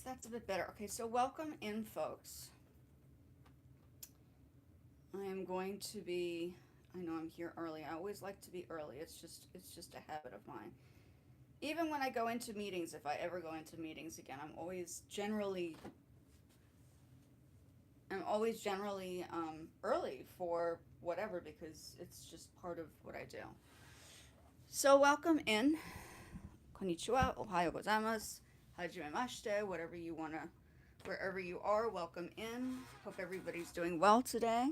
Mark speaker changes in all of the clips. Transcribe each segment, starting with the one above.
Speaker 1: That's a bit better. Okay, so welcome in, folks. I am going to be. I know I'm here early. I always like to be early. It's just a habit of mine. Even when I go into meetings, if I ever go into meetings again, I'm always generally early for whatever because it's just part of what I do. So welcome in. Konnichiwa, ohayo gozaimasu, hajimemashite, whatever you wanna, wherever you are, welcome in. Hope everybody's doing well today.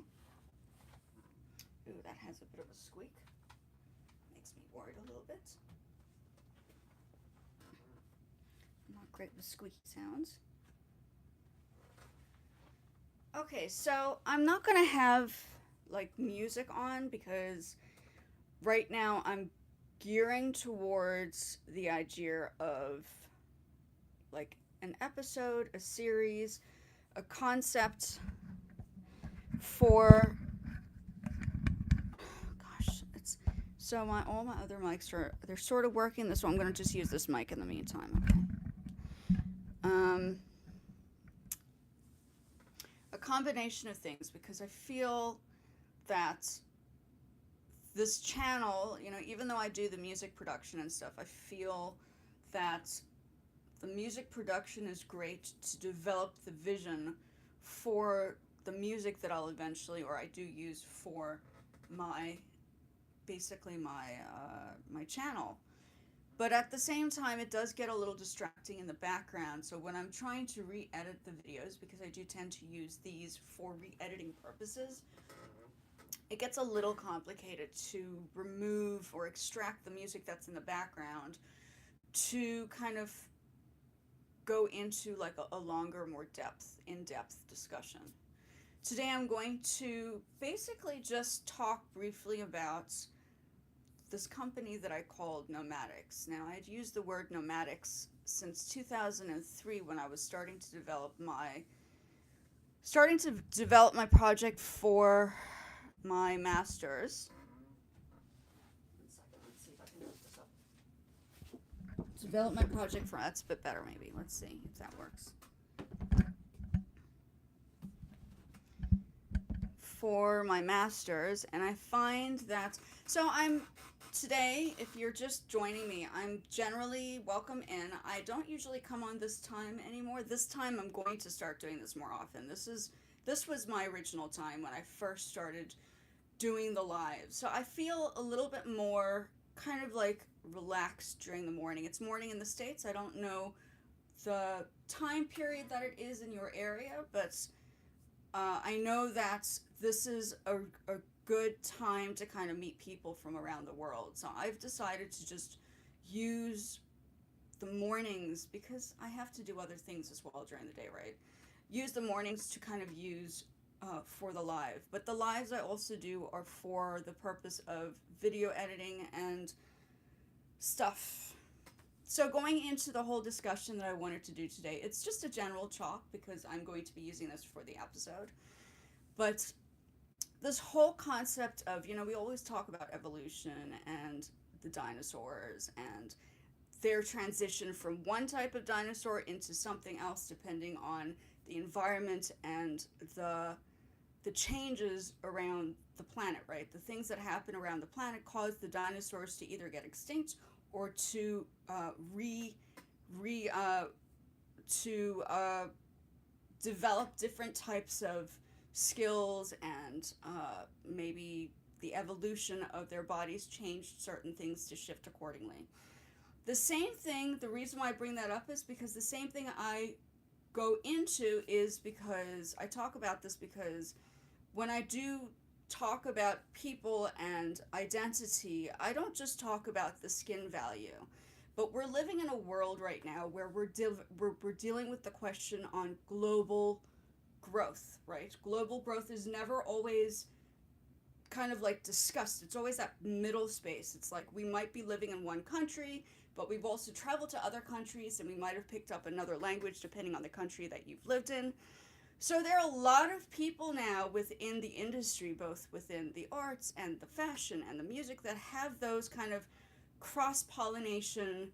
Speaker 1: Ooh, that has a bit of a squeak. Makes me worried a little bit. I'm not great with squeaky sounds. Okay, so I'm not gonna have like music on because right now I'm gearing towards the idea of like an episode, a series, a concept for gosh, it's so my all my other mics they're sort of working. This one I'm gonna just use this mic in the meantime. Okay. Um, a combination of things because I feel that this channel, even though I do the music production and stuff, I feel that the music production is great to develop the vision for the music that I'll eventually, or I do use for my, basically my channel. But at the same time, it does get a little distracting in the background. So when I'm trying to re-edit the videos, because I do tend to use these for re-editing purposes, it gets a little complicated to remove or extract the music that's in the background to kind of go into like a longer, more in-depth discussion. Today I'm going to basically just talk briefly about this company that I called Nomadixx. Now, I'd used the word Nomadixx since 2003 when I was starting to develop my project for my master's. One second, let's see if I can lift this up. Develop my project for that's a bit better maybe. Let's see if that works. For my master's, and I find that I'm today, if you're just joining me, I'm generally welcome in. I don't usually come on this time anymore. This time I'm going to start doing this more often. This was my original time when I first started doing the live. So I feel a little bit more kind of like relaxed during the morning. It's morning in the States. I don't know the time period that it is in your area, but I know that this is a good time to kind of meet people from around the world. So I've decided to just use the mornings because I have to do other things as well during the day, right? Use the mornings to kind of use for the live. But the lives I also do are for the purpose of video editing and stuff. So going into the whole discussion that I wanted to do today, it's just a general talk because I'm going to be using this for the episode. But this whole concept of, we always talk about evolution and the dinosaurs and their transition from one type of dinosaur into something else depending on the environment and the changes around the planet, right? The things that happen around the planet cause the dinosaurs to either get extinct or to develop different types of skills and maybe the evolution of their bodies changed certain things to shift accordingly. The same thing, the reason why I bring that up is because the same thing I go into is because I talk about this because when I do talk about people and identity, I don't just talk about the skin value. But we're living in a world right now where we're dealing with the question on global growth, right? Global growth is never always kind of like discussed. It's always that middle space. It's like we might be living in one country, but we've also traveled to other countries and we might have picked up another language depending on the country that you've lived in. So there are a lot of people now within the industry, both within the arts and the fashion and the music, that have those kind of cross-pollination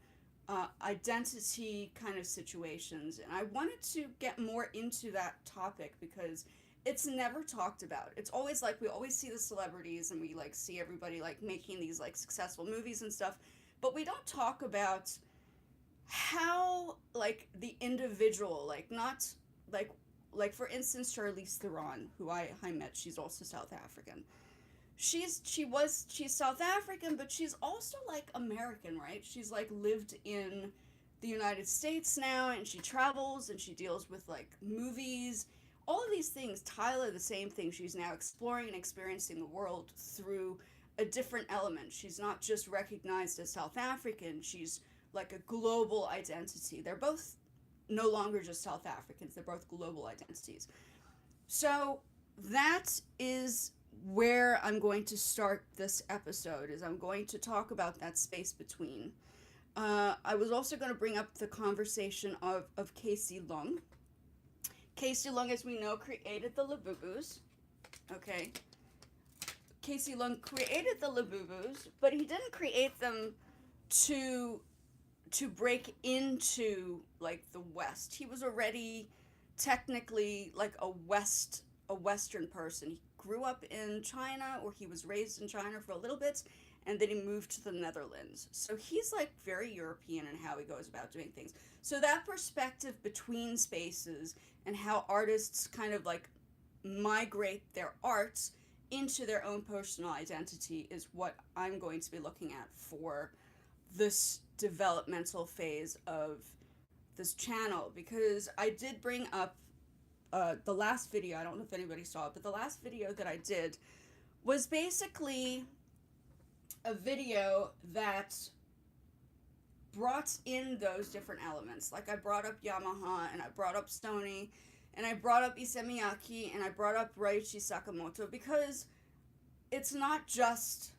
Speaker 1: identity kind of situations. And I wanted to get more into that topic because it's never talked about. It's always like we always see the celebrities and we like see everybody like making these like successful movies and stuff, but we don't talk about how like the individual, like not like for instance Charlize Theron, who I met, she's also South African. She's South African, but she's also like American, right? She's like lived in the United States now, and she travels and she deals with like movies. All of these things, Tyler, the same thing. She's now exploring and experiencing the world through a different element. She's not just recognized as South African, she's like a global identity. They're both no longer just South Africans, they're both global identities. So that is where I'm going to start this episode, is I'm going to talk about that space between. I was also going to bring up the conversation of Casey Lung. Casey Lung, as we know, created the Labubus. Okay. Casey Lung created the Labubus, but he didn't create them to break into like the West. He was already technically like a Western person. He grew up in China, or he was raised in China for a little bit, and then he moved to the Netherlands. So he's like very European in how he goes about doing things. So that perspective between spaces and how artists kind of like migrate their arts into their own personal identity is what I'm going to be looking at for this developmental phase of this channel, because I did bring up the last video. I don't know if anybody saw it, but the last video that I did was basically a video that brought in those different elements. Like I brought up Yamaha, and I brought up Sony, and I brought up Issey Miyake, and I brought up Ryuichi Sakamoto, because it's not just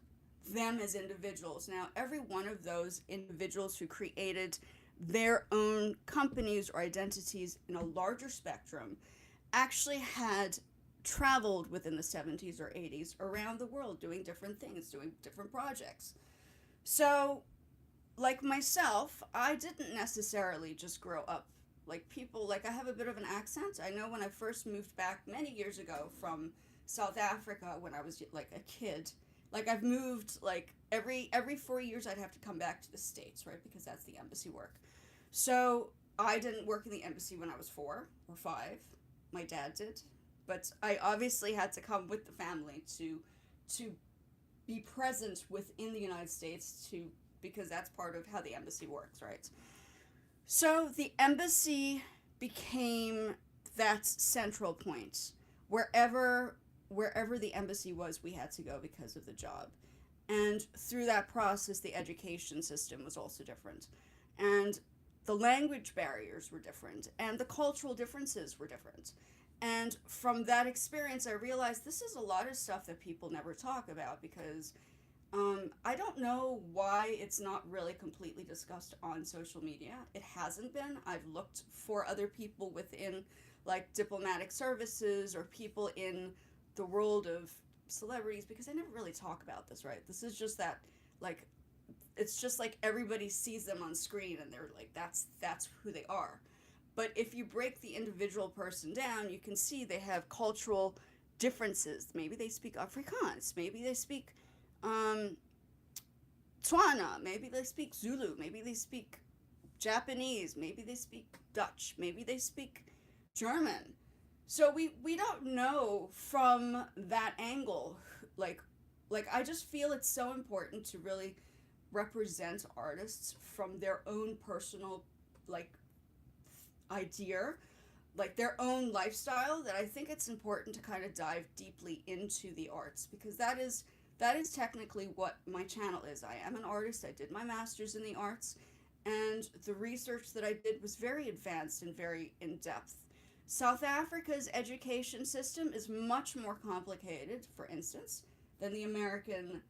Speaker 1: them as individuals. Now, every one of those individuals who created their own companies or identities in a larger spectrum actually had traveled within the 70s or 80s around the world doing different things, doing different projects. So, like myself, I didn't necessarily just grow up like people. Like I have a bit of an accent. I know when I first moved back many years ago from South Africa when I was like a kid, like I've moved like every 4 years I'd have to come back to the States, right? Because that's the embassy work. So I didn't work in the embassy when I was 4 or 5. My dad did, but I obviously had to come with the family to be present within the United States, to because that's part of how the embassy works, right? So the embassy became that central point. Wherever the embassy was, we had to go because of the job. And through that process, the education system was also different. And the language barriers were different. And the cultural differences were different. And from that experience, I realized this is a lot of stuff that people never talk about, because I don't know why it's not really completely discussed on social media. It hasn't been. I've looked for other people within like diplomatic services or people in the world of celebrities, because I never really talk about this, right? This is just that, like, it's just like everybody sees them on screen and they're like, that's who they are. But if you break the individual person down, you can see they have cultural differences. Maybe they speak Afrikaans, maybe they speak Tswana, maybe they speak Zulu, maybe they speak Japanese, maybe they speak Dutch, maybe they speak German. So we don't know from that angle. Like I just feel it's so important to really represent artists from their own personal like idea, like their own lifestyle, that I think it's important to kind of dive deeply into the arts, because that is technically what my channel is. I am an artist. I did my master's in the arts, and the research that I did was very advanced and very in depth. South Africa's education system is much more complicated, for instance, than the American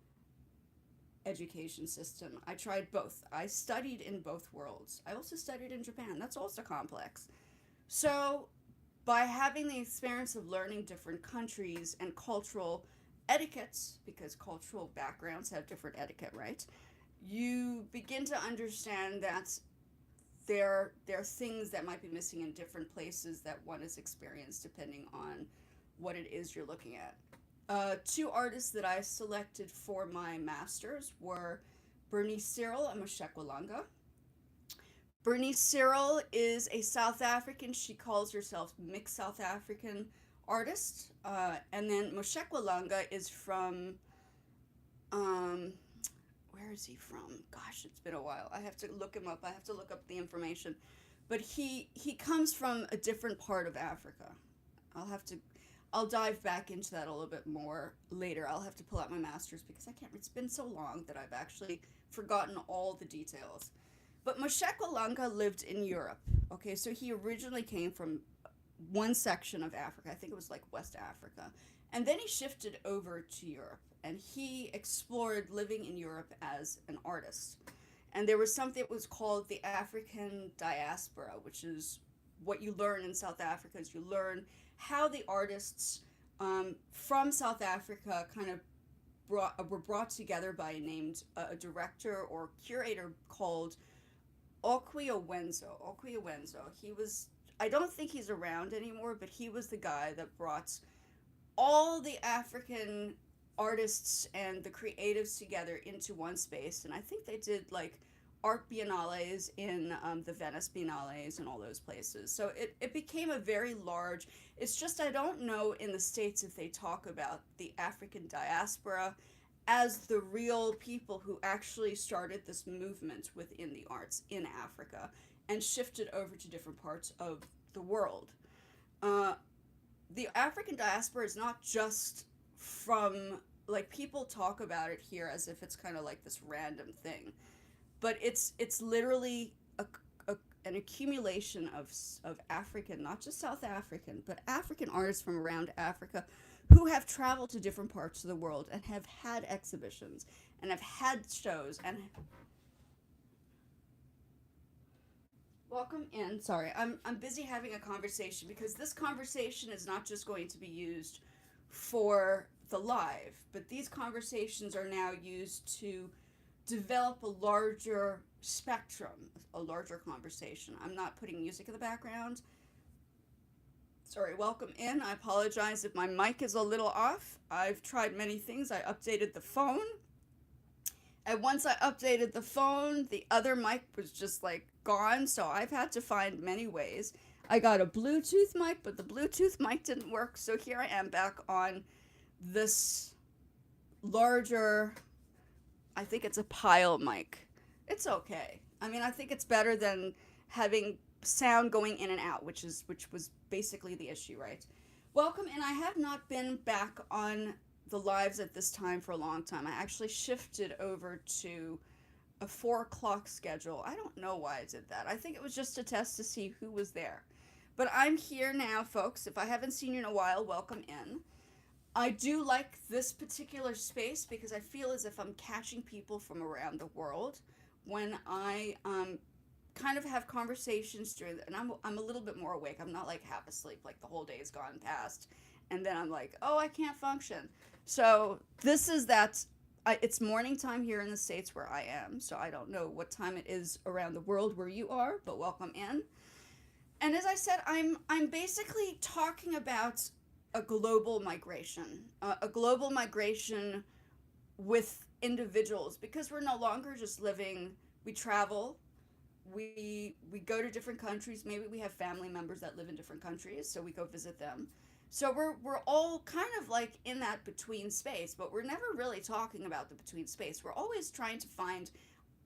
Speaker 1: education system. I tried both. I studied in both worlds. I also studied in Japan. That's also complex. So, by having the experience of learning different countries and cultural etiquettes, because cultural backgrounds have different etiquette, right? You begin to understand that there are things that might be missing in different places that one has experienced depending on what it is you're looking at. Two artists that I selected for my masters were Bernice Cyril and Moshe Langa. Bernice Cyril is a South African. She calls herself mixed South African artist. And then Moshe Langa is from, um, where is he from? Gosh, it's been a while. I have to look him up. I have to look up the information. But he comes from a different part of Africa. I'll have to I'll dive back into that a little bit more later. I'll have to pull out my master's because I can't. It's been so long that I've actually forgotten all the details. But Moshe Langa lived in Europe. Okay, so he originally came from one section of Africa. I think it was like West Africa. And then he shifted over to Europe and he explored living in Europe as an artist. And there was something that was called the African diaspora, which is what you learn in South Africa is you learn how the artists from South Africa kind of were brought together by a director or curator called Okwi Owenzo. He was, I don't think he's around anymore, but he was the guy that brought all the African artists and the creatives together into one space. And I think they did like art biennales in the Venice biennales and all those places. So it became a very large, it's just I don't know in the States if they talk about the African diaspora as the real people who actually started this movement within the arts in Africa and shifted over to different parts of the world. The African diaspora is not just from, like, people talk about it here as if it's kind of like this random thing, but it's literally an accumulation of African, not just South African, but African artists from around Africa who have traveled to different parts of the world and have had exhibitions and have had shows and welcome in. Sorry, I'm busy having a conversation because this conversation is not just going to be used for the live, but these conversations are now used to develop a larger spectrum, a larger conversation. I'm not putting music in the background. Sorry, welcome in. I apologize if my mic is a little off. I've tried many things. I updated the phone. And once I updated the phone, the other mic was just like gone. So I've had to find many ways. I got a Bluetooth mic, but the Bluetooth mic didn't work. So here I am back on this larger, I think it's a pile mic. It's okay. I mean, I think it's better than having sound going in and out, which was basically the issue, right? Welcome, and I have not been back on the lives at this time for a long time. I actually shifted over to a 4 o'clock schedule. I don't know why I did that. I think it was just a test to see who was there. But I'm here now, folks. If I haven't seen you in a while, welcome in. I do like this particular space because I feel as if I'm catching people from around the world when I kind of have conversations during, and I'm a little bit more awake. I'm not like half asleep, like the whole day has gone past, and then I'm like, oh, I can't function. So this is that. It's morning time here in the States where I am, so I don't know what time it is around the world where you are, but welcome in. And as I said, I'm basically talking about a global migration, with individuals, because we're no longer just living. We travel, we go to different countries. Maybe we have family members that live in different countries, so we go visit them. So we're all kind of like in that between space, but we're never really talking about the between space. We're always trying to find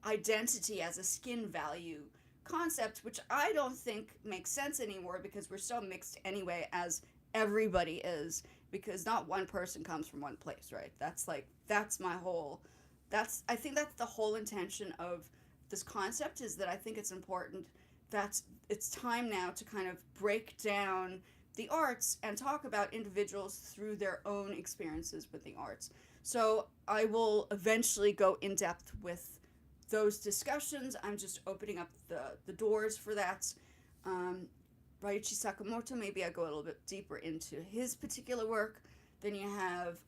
Speaker 1: identity as a skin value concept, which I don't think makes sense anymore because we're so mixed anyway, as everybody is, because not one person comes from one place, right? I think that's the whole intention of this concept, is that I think it's important that it's time now to kind of break down the arts and talk about individuals through their own experiences with the arts. So I will eventually go in depth with those discussions. I'm just opening up the doors for that. Ryuichi Sakamoto, maybe I go a little bit deeper into his particular work. Then you have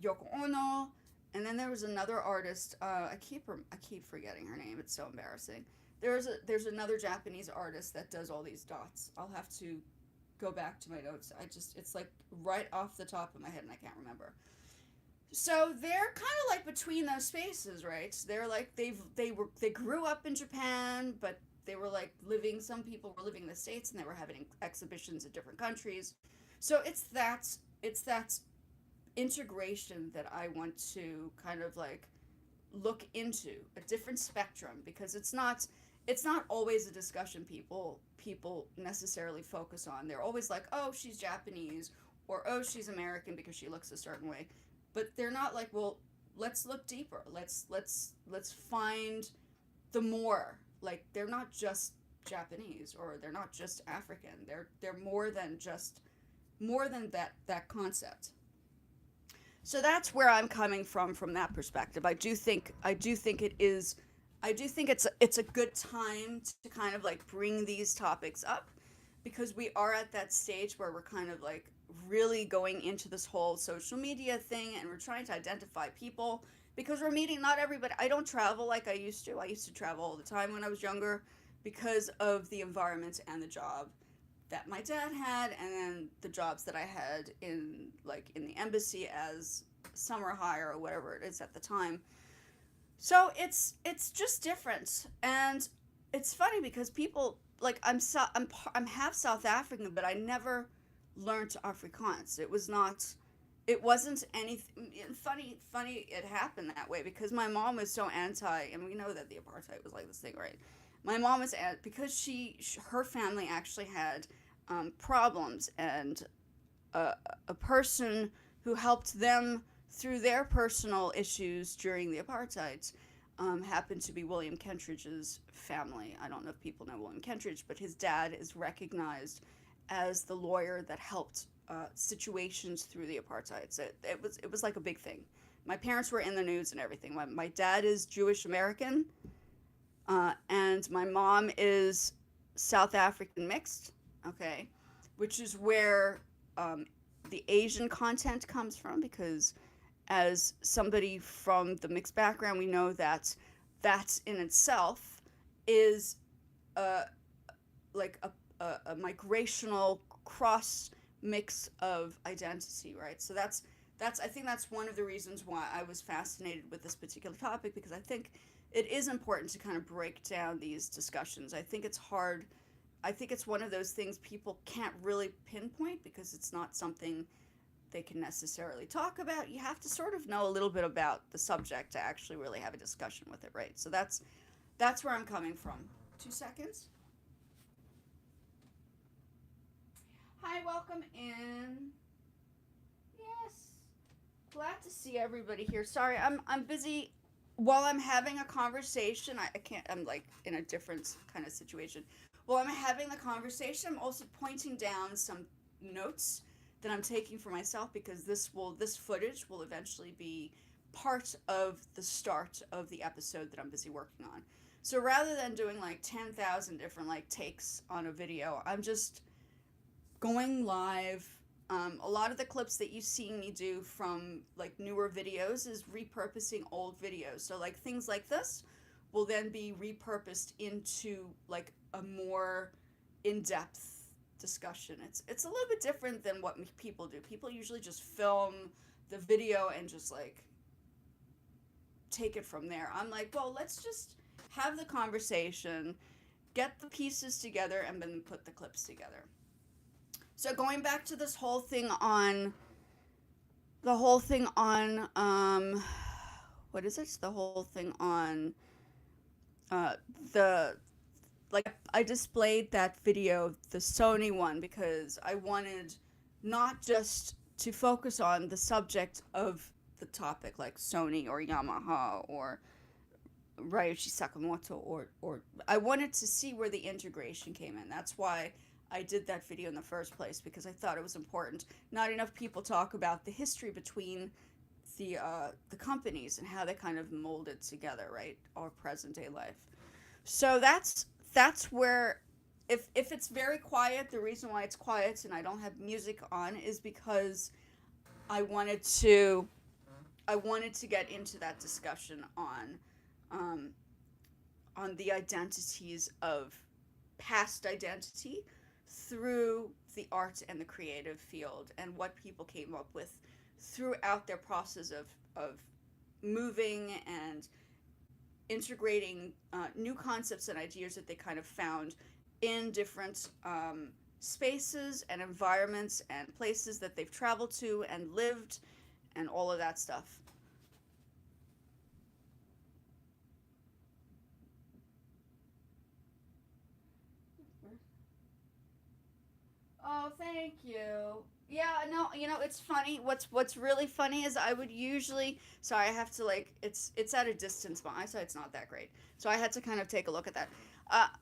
Speaker 1: Yoko Ono, and then there was another artist. I keep forgetting her name. It's so embarrassing. There's another Japanese artist that does all these dots. I'll have to go back to my notes. It's like right off the top of my head and I can't remember. So they're kind of like between those spaces, right? They're like they grew up in Japan, but they were like living. Some people were living in the States, and they were having exhibitions in different countries. So it's that integration that I want to kind of like look into a different spectrum, because it's not always a discussion people necessarily focus on. They're always like, oh, she's Japanese, or oh, she's American because she looks a certain way, but they're not like, well, let's look deeper. Let's find the more. Like, they're not just Japanese, or they're not just African. They're more than that concept. So that's where I'm coming from that perspective. I do think it's a good time to kind of like bring these topics up, because we are at that stage where we're kind of like really going into this whole social media thing, and we're trying to identify people, because we're meeting not everybody. I don't travel like I used to. I used to travel all the time when I was younger, because of the environment and the job that my dad had, and then the jobs that I had in the embassy as summer hire or whatever it is at the time. So it's just different, and it's funny because people like I'm half South African, but I never learned Afrikaans. It wasn't anything funny. It happened that way because my mom was so anti, and we know that the apartheid was like this thing, right? My mom was because her family actually had problems, and a person who helped them through their personal issues during the apartheid happened to be William Kentridge's family. I don't know if people know William Kentridge, but his dad is recognized as the lawyer that helped situations through the apartheid. So it was like a big thing. My parents were in the news and everything. My dad is Jewish American, and my mom is South African mixed. Okay, which is where the Asian content comes from, because as somebody from the mixed background, we know that that in itself is uh, like a migrational cross mix of identity, right? So that's I think that's one of the reasons why I was fascinated with this particular topic, because I think it is important to kind of break down these discussions. I think it's hard. I think it's one of those things people can't really pinpoint, because it's not something they can necessarily talk about. You have to sort of know a little bit about the subject to actually really have a discussion with it, right? So that's where I'm coming from. 2 seconds. Hi, welcome in. Yes, glad to see everybody here. Sorry, I'm busy while I'm having a conversation. I can't. I'm like in a different kind of situation. While I'm having the conversation, I'm also pointing down some notes that I'm taking for myself, because this footage will eventually be part of the start of the episode that I'm busy working on. So rather than doing like 10,000 different like takes on a video, I'm just going live. A lot of the clips that you see me do from like newer videos is repurposing old videos. So like things like this will then be repurposed into like a more in-depth discussion. It's a little bit different than what people do. People usually just film the video and just like take it from there. I'm like, well, let's just have the conversation, get the pieces together, and then put the clips together. So going back to this whole thing on what is it? The whole thing on the like I displayed that video, the Sony one, because I wanted not just to focus on the subject of the topic, like Sony or Yamaha or Ryuichi Sakamoto, or I wanted to see where the integration came in. That's why I did that video in the first place, because I thought it was important. Not enough people talk about the history between the companies and how they kind of molded together, right? Our present day life. So that's where if it's very quiet, the reason why it's quiet and I don't have music on is because I wanted to I wanted to get into that discussion um, on the identities of past identity through the art and the creative field and what people came up with throughout their process of moving and integrating new concepts and ideas that they kind of found in different spaces and environments and places that they've traveled to and lived and all of that stuff. Oh, thank you. Yeah, no, it's funny. What's really funny is I would usually, sorry, I have to like it's at a distance. My eyesight's not that great. So I had to kind of take a look at that.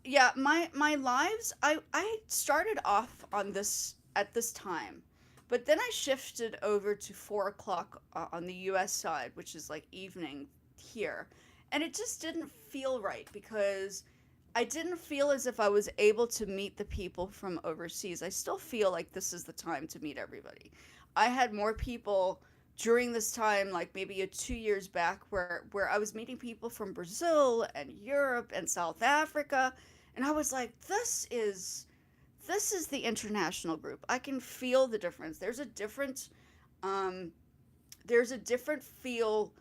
Speaker 1: Yeah, my lives, I started off on this at this time. But then I shifted over to 4 o'clock on the US side, which is like evening here. And it just didn't feel right because I didn't feel as if I was able to meet the people from overseas. I still feel like this is the time to meet everybody. I had more people during this time, like maybe 2 years back, where I was meeting people from Brazil and Europe and South Africa, and I was like, this is the international group. I can feel the difference. Um, there's a different feel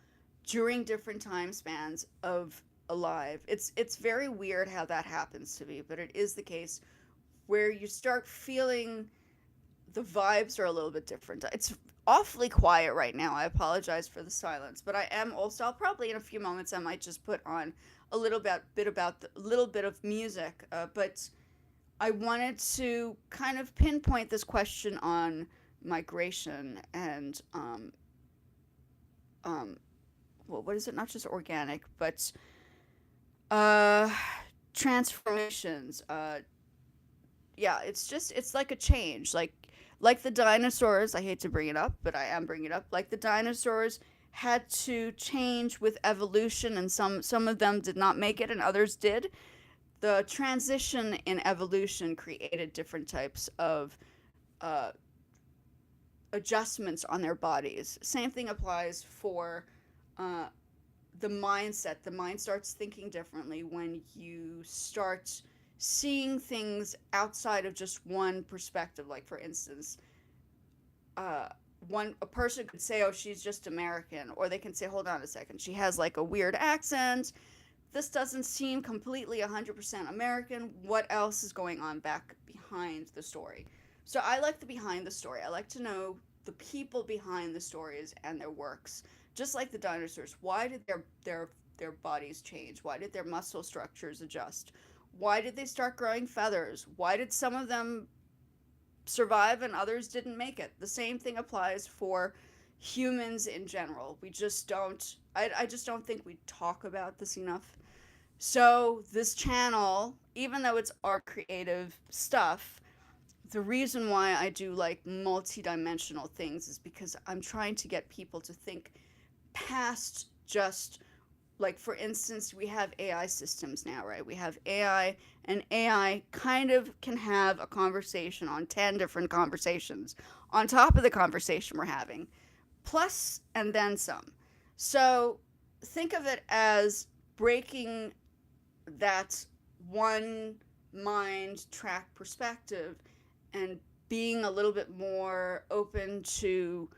Speaker 1: during different time spans of alive. It's very weird how that happens to me, but it is the case where you start feeling the vibes are a little bit different. It's awfully quiet right now. I apologize for the silence, but I am also, I'll probably in a few moments I might just put on a little bit of music, but I wanted to kind of pinpoint this question on migration and um well, what is it? Not just organic, but uh transformations. Yeah, it's like a change. Like the dinosaurs, I hate to bring it up, but I am bringing it up. Like the dinosaurs had to change with evolution, and some of them did not make it and others did. The transition in evolution created different types of uh, adjustments on their bodies. Same thing applies for uh, the mindset. The mind starts thinking differently when you start seeing things outside of just one perspective. Like for instance, uh, one a person could say, "Oh, she's just American," or they can say, "Hold on a second, she has like a weird accent. This doesn't seem completely 100% American. What else is going on back behind the story?" So I like the behind the story. I like to know the people behind the stories and their works. Just like the dinosaurs, why did their bodies change? Why did their muscle structures adjust? Why did they start growing feathers? Why did some of them survive and others didn't make it? The same thing applies for humans in general. We just don't I just don't think we talk about this enough. So this channel, even though it's our creative stuff, the reason why I do like multi-dimensional things is because I'm trying to get people to think past just, like, for instance, we have AI systems now, right? We have AI, and AI kind of can have a conversation on 10 different conversations on top of the conversation we're having, plus and then some. So think of it as breaking that one mind track perspective and being a little bit more open to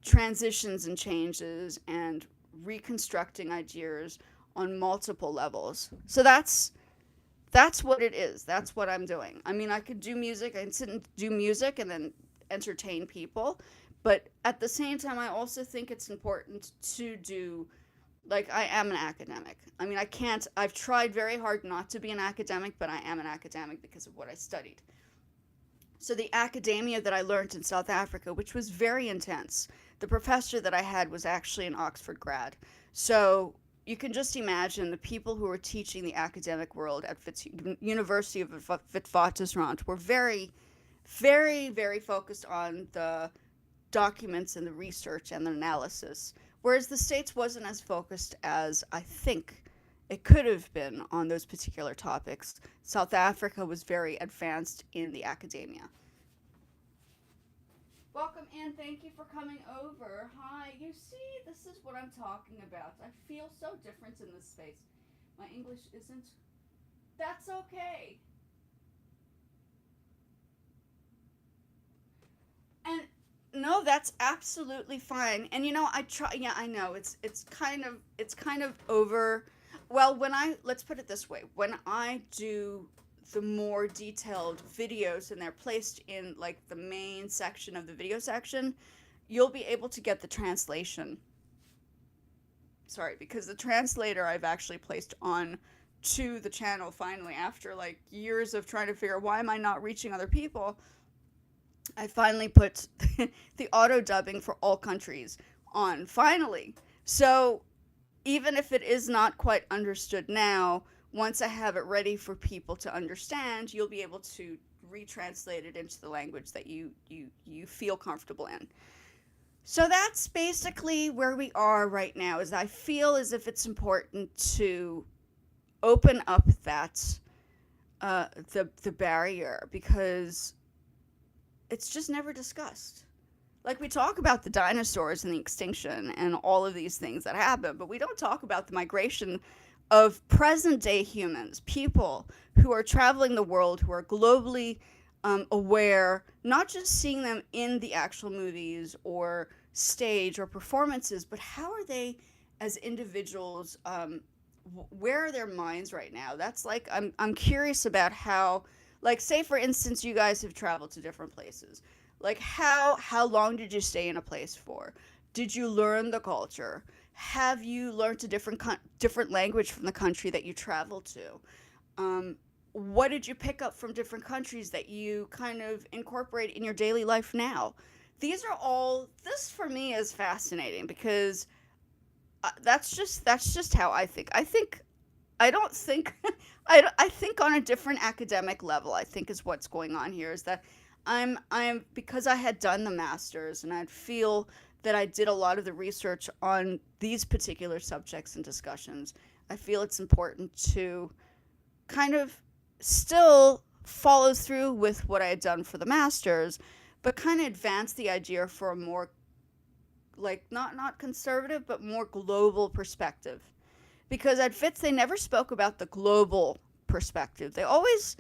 Speaker 1: transitions and changes and reconstructing ideas on multiple levels. So that's what it is. That's what I'm doing. I mean, I could do music. I can sit and do music and then entertain people, but at the same time, I also think it's important to do, like, I am an academic. I mean, I can't. I've tried very hard not to be an academic, but I am an academic because of what I studied. So the academia that I learned in South Africa, which was very intense, the professor that I had was actually an Oxford grad. So you can just imagine the people who were teaching the academic world at University of Witwatersrand were very, very, very focused on the documents and the research and the analysis, whereas the States wasn't as focused as I think it could have been on those particular topics. South Africa was very advanced in the academia. Welcome in. Thank you for coming over. Hi. You see, this is what I'm talking about. I feel so different in this space. My English isn't That's okay. And no, that's absolutely fine. And I try, yeah, I know it's kind of over. Well, when I let's put it this way, when I do the more detailed videos and they're placed in like the main section of the video section, you'll be able to get the translation. Sorry, because the translator I've actually placed on to the channel finally after like years of trying to figure out why am I not reaching other people. I finally put the auto dubbing for all countries on finally. So even if it is not quite understood now, once I have it ready for people to understand, you'll be able to retranslate it into the language that you feel comfortable in. So that's basically where we are right now. Is I feel as if it's important to open up that the barrier because it's just never discussed. Like we talk about the dinosaurs and the extinction and all of these things that happen, but we don't talk about the migration of present day humans, people who are traveling the world, who are globally aware, not just seeing them in the actual movies or stage or performances, but how are they as individuals? Where are their minds right now? That's like I'm curious about how, like, say for instance, you guys have traveled to different places. Like how long did you stay in a place for? Did you learn the culture? Have you learned a different language from the country that you traveled to? What did you pick up from different countries that you kind of incorporate in your daily life now? These are all this for me is fascinating because that's just how I think. I don't think I think on a different academic level. I think is what's going on here is that I'm because I had done the masters and I'd feel that I did a lot of the research on these particular subjects and discussions. I feel it's important to kind of still follow through with what I had done for the masters, but kind of advance the idea for a more like not conservative but more global perspective. Because at Fitz they never spoke about the global perspective. They always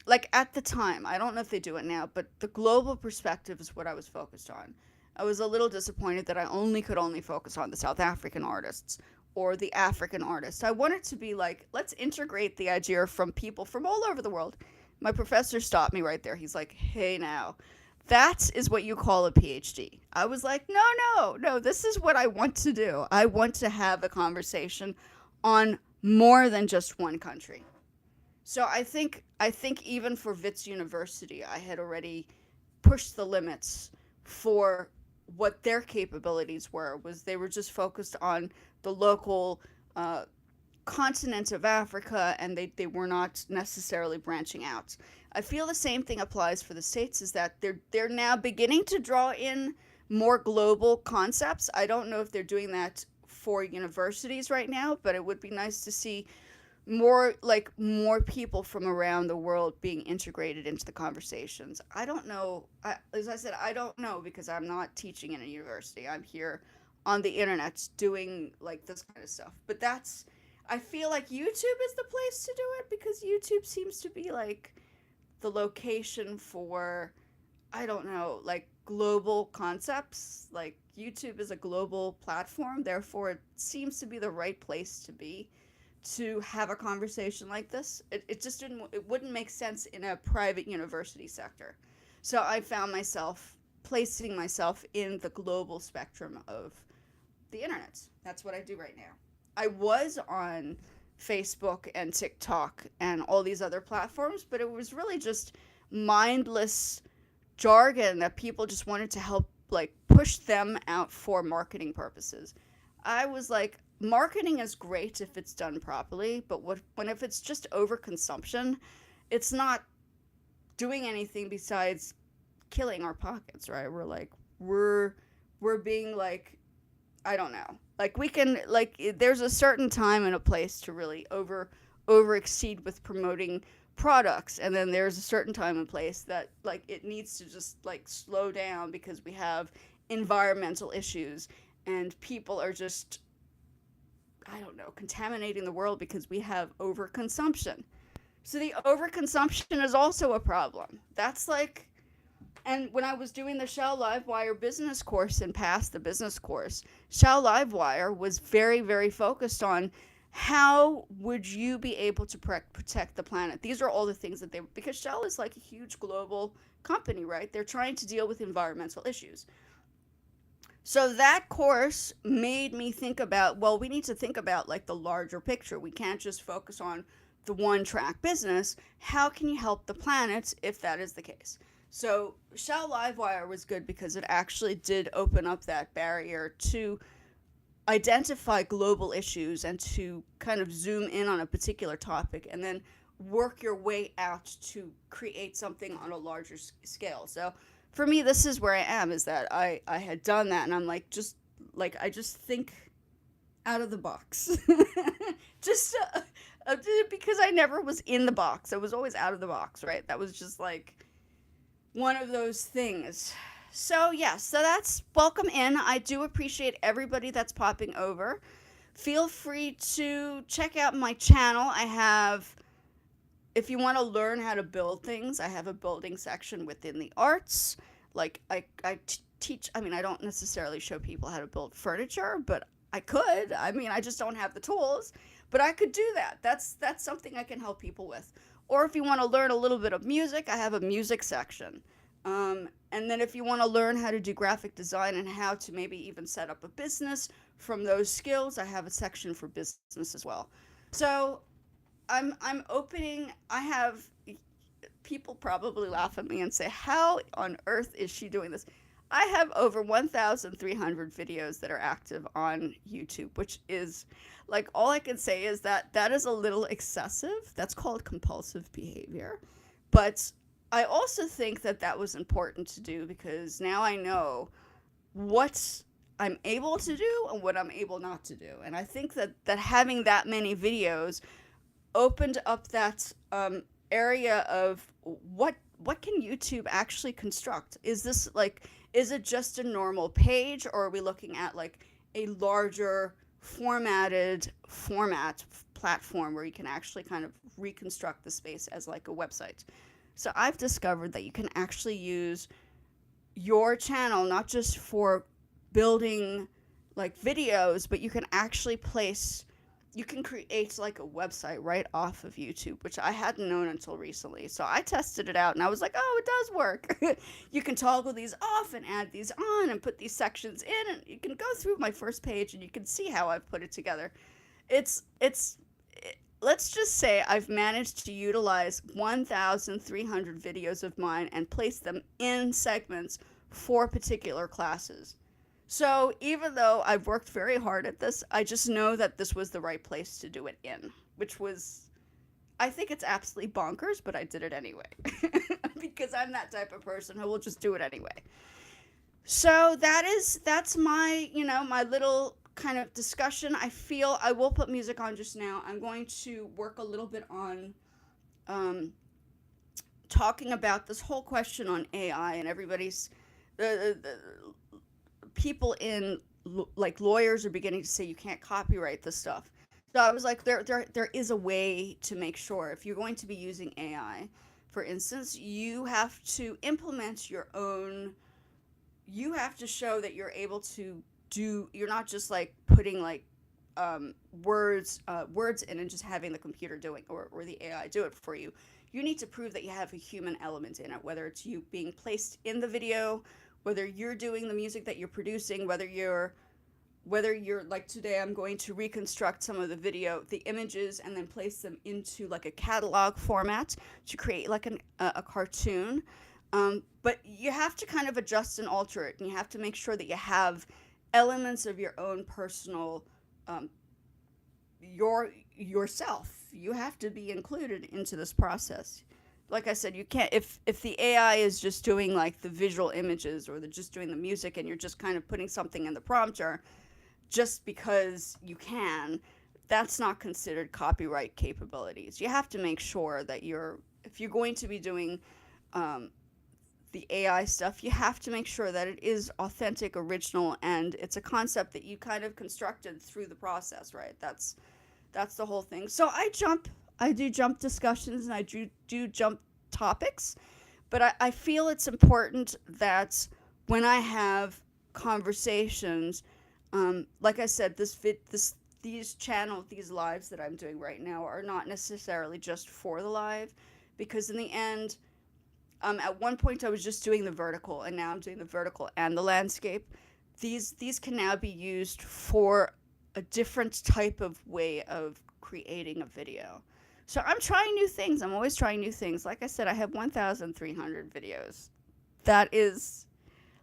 Speaker 1: like at the time, I don't know if they do it now, but the global perspective is what I was focused on. I was a little disappointed that I only focus on the South African artists or the African artists. I wanted to be like, let's integrate the idea from people from all over the world. My professor stopped me right there. He's like, hey, now, that is what you call a PhD. I was like, no, no, no, this is what I want to do. I want to have a conversation on more than just one country. So I think even for Wits University, I had already pushed the limits for what their capabilities were. Was they were just focused on the local continent of Africa, and they were not necessarily branching out. I feel the same thing applies for the states. Is that they're now beginning to draw in more global concepts. I don't know if they're doing that for universities right now, but it would be nice to see more people from around the world being integrated into the conversations. I don't know. As I said, I don't know because I'm not teaching in a university. I'm here on the internet doing like this kind of stuff. But that's I feel like YouTube is the place to do it because YouTube seems to be like the location for I don't know, like global concepts. Like YouTube is a global platform, therefore it seems to be the right place to be to have a conversation like this. It just didn't it wouldn't make sense in a private university sector. So I found myself placing myself in the global spectrum of the internet. That's what I do right now. I was on Facebook and TikTok and all these other platforms, but it was really just mindless jargon that people just wanted to help like push them out for marketing purposes. I was like, marketing is great if it's done properly, but when if it's just overconsumption, it's not doing anything besides killing our pockets, right? We're being like I don't know. Like we can like there's a certain time and a place to really over exceed with promoting products, and then there's a certain time and place that like it needs to just like slow down because we have environmental issues and people are just I don't know, contaminating the world because we have overconsumption. So the overconsumption is also a problem. That's like, and when I was doing the Shell Livewire business course and passed the business course, Shell Livewire was very, very focused on how would you be able to protect the planet. These are all the things that they, because Shell is like a huge global company, right? They're trying to deal with environmental issues. So that course made me think about, well, we need to think about like the larger picture. We can't just focus on the one track business. How can you help the planet if that is the case? So Shell Livewire was good because it actually did open up that barrier to identify global issues and to kind of zoom in on a particular topic and then work your way out to create something on a larger scale. So for me, this is where I am, is that I had done that and I'm like, just like, I just think out of the box. just because I never was in the box. I was always out of the box, right? That was just like one of those things. So, yeah, so that's welcome in. I do appreciate everybody that's popping over. Feel free to check out my channel. I have, if you want to learn how to build things, I have a building section within the arts. Like, teach, I mean, I don't necessarily show people how to build furniture, but I could. I mean, I just don't have the tools, but I could do that. That's something I can help people with. Or if you want to learn a little bit of music, I have a music section. And then if you want to learn how to do graphic design and how to maybe even set up a business from those skills, I have a section for business as well. So I'm opening, I have, people probably laugh at me and say, how on earth is she doing this? I have over 1,300 videos that are active on YouTube, which is like, all I can say is that that is a little excessive. That's called compulsive behavior. But I also think that that was important to do because now I know what I'm able to do and what I'm able not to do. And I think that having that many videos opened up that area of what can YouTube actually construct? Is this like, is it just a normal page, or are we looking at like a larger format platform where you can actually kind of reconstruct the space as like a website? So I've discovered that you can actually use your channel not just for building like videos, but you can actually you can create like a website right off of YouTube, which I hadn't known until recently. So I tested it out and I was like, oh, it does work. You can toggle these off and add these on and put these sections in, and you can go through my first page and you can see how I've put it together. Let's just say I've managed to utilize 1,300 videos of mine and place them in segments for particular classes. So even though I've worked very hard at this, I just know that this was the right place to do it in, which was, I think it's absolutely bonkers, but I did it anyway. Because I'm that type of person who will just do it anyway. So that's my, my little kind of discussion. I feel I will put music on just now. I'm going to work a little bit on talking about this whole question on AI, and everybody's the people in like lawyers are beginning to say you can't copyright this stuff. So I was like, there is a way to make sure, if you're going to be using AI, for instance, you have to implement your own. You have to show that you're able to you're not just like putting like words in and just having the computer doing, or the AI do it for you. You need to prove that you have a human element in it, whether it's you being placed in the video, whether you're doing the music that you're producing, whether you're like today, I'm going to reconstruct some of the images and then place them into like a catalog format to create like a cartoon. But you have to kind of adjust and alter it, and you have to make sure that you have elements of your own personal, yourself. You have to be included into this process. Like I said, you can't, if the AI is just doing like the visual images, or they're just doing the music, and you're just kind of putting something in the prompter just because you can, that's not considered copyright capabilities. You have to make sure that if you're going to be doing the AI stuff, you have to make sure that it is authentic, original, and it's a concept that you kind of constructed through the process, right? That's the whole thing. So I jump I do jump discussions and I do jump topics, but I feel it's important that when I have conversations, like I said, these lives that I'm doing right now are not necessarily just for the live, because in the end, at one point I was just doing the vertical, and now I'm doing the vertical and the landscape. These can now be used for a different type of way of creating a video. So I'm trying new things. I'm always trying new things. Like I said, I have 1,300 videos. That is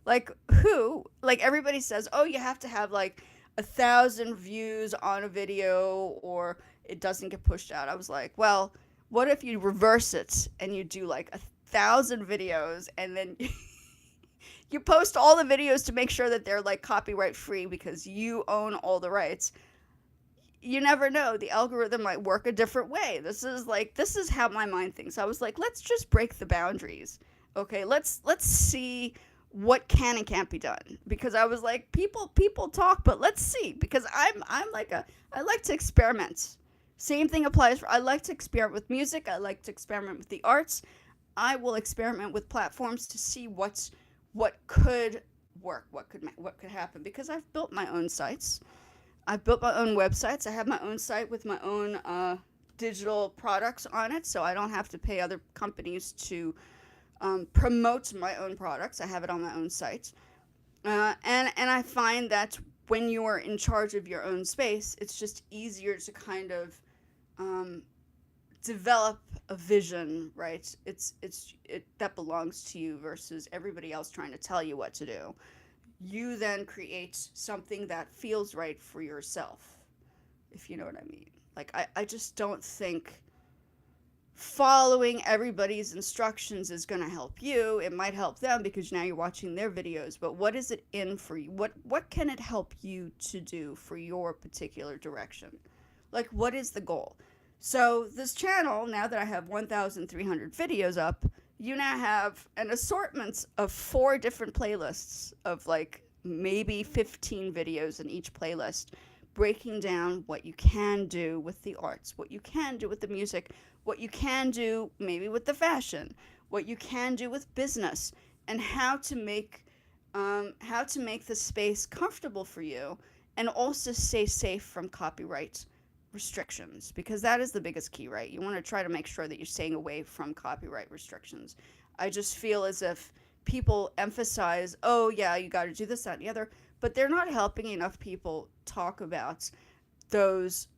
Speaker 1: like who? Like everybody says, oh, you have to have like 1,000 views on a video or it doesn't get pushed out. I was like, well, what if you reverse it and you do like 1,000 videos and then you post all the videos to make sure that they're like copyright free because you own all the rights. You never know. The algorithm might work a different way. This is how my mind thinks. I was like, let's just break the boundaries. Okay, let's see what can and can't be done. Because I was like, people talk, but let's see. Because I like to experiment. Same thing applies for I like to experiment with music. I like to experiment with the arts. I will experiment with platforms to see what could work, what could happen. Because I've built my own sites. I've built my own websites. I have my own site with my own digital products on it, so I don't have to pay other companies to promote my own products. I have it on my own site. And I find that when you are in charge of your own space, it's just easier to kind of develop a vision, right? It that belongs to you versus everybody else trying to tell you what to do. You then create something that feels right for yourself, if you know what I mean. Like, I just don't think following everybody's instructions is going to help you. It might help them because now you're watching their videos, but what is it in for you? What can it help you to do for your particular direction? Like, what is the goal? So this channel, now that I have 1,300 videos up, you now have an assortment of 4 different playlists of like maybe 15 videos in each playlist, breaking down what you can do with the arts, what you can do with the music, what you can do maybe with the fashion, what you can do with business, and how to make the space comfortable for you and also stay safe from copyright restrictions, because that is the biggest key, right? You want to try to make sure that you're staying away from copyright restrictions. I just feel as if people emphasize, oh yeah, you got to do this, that, and the other, but they're not helping enough people talk about those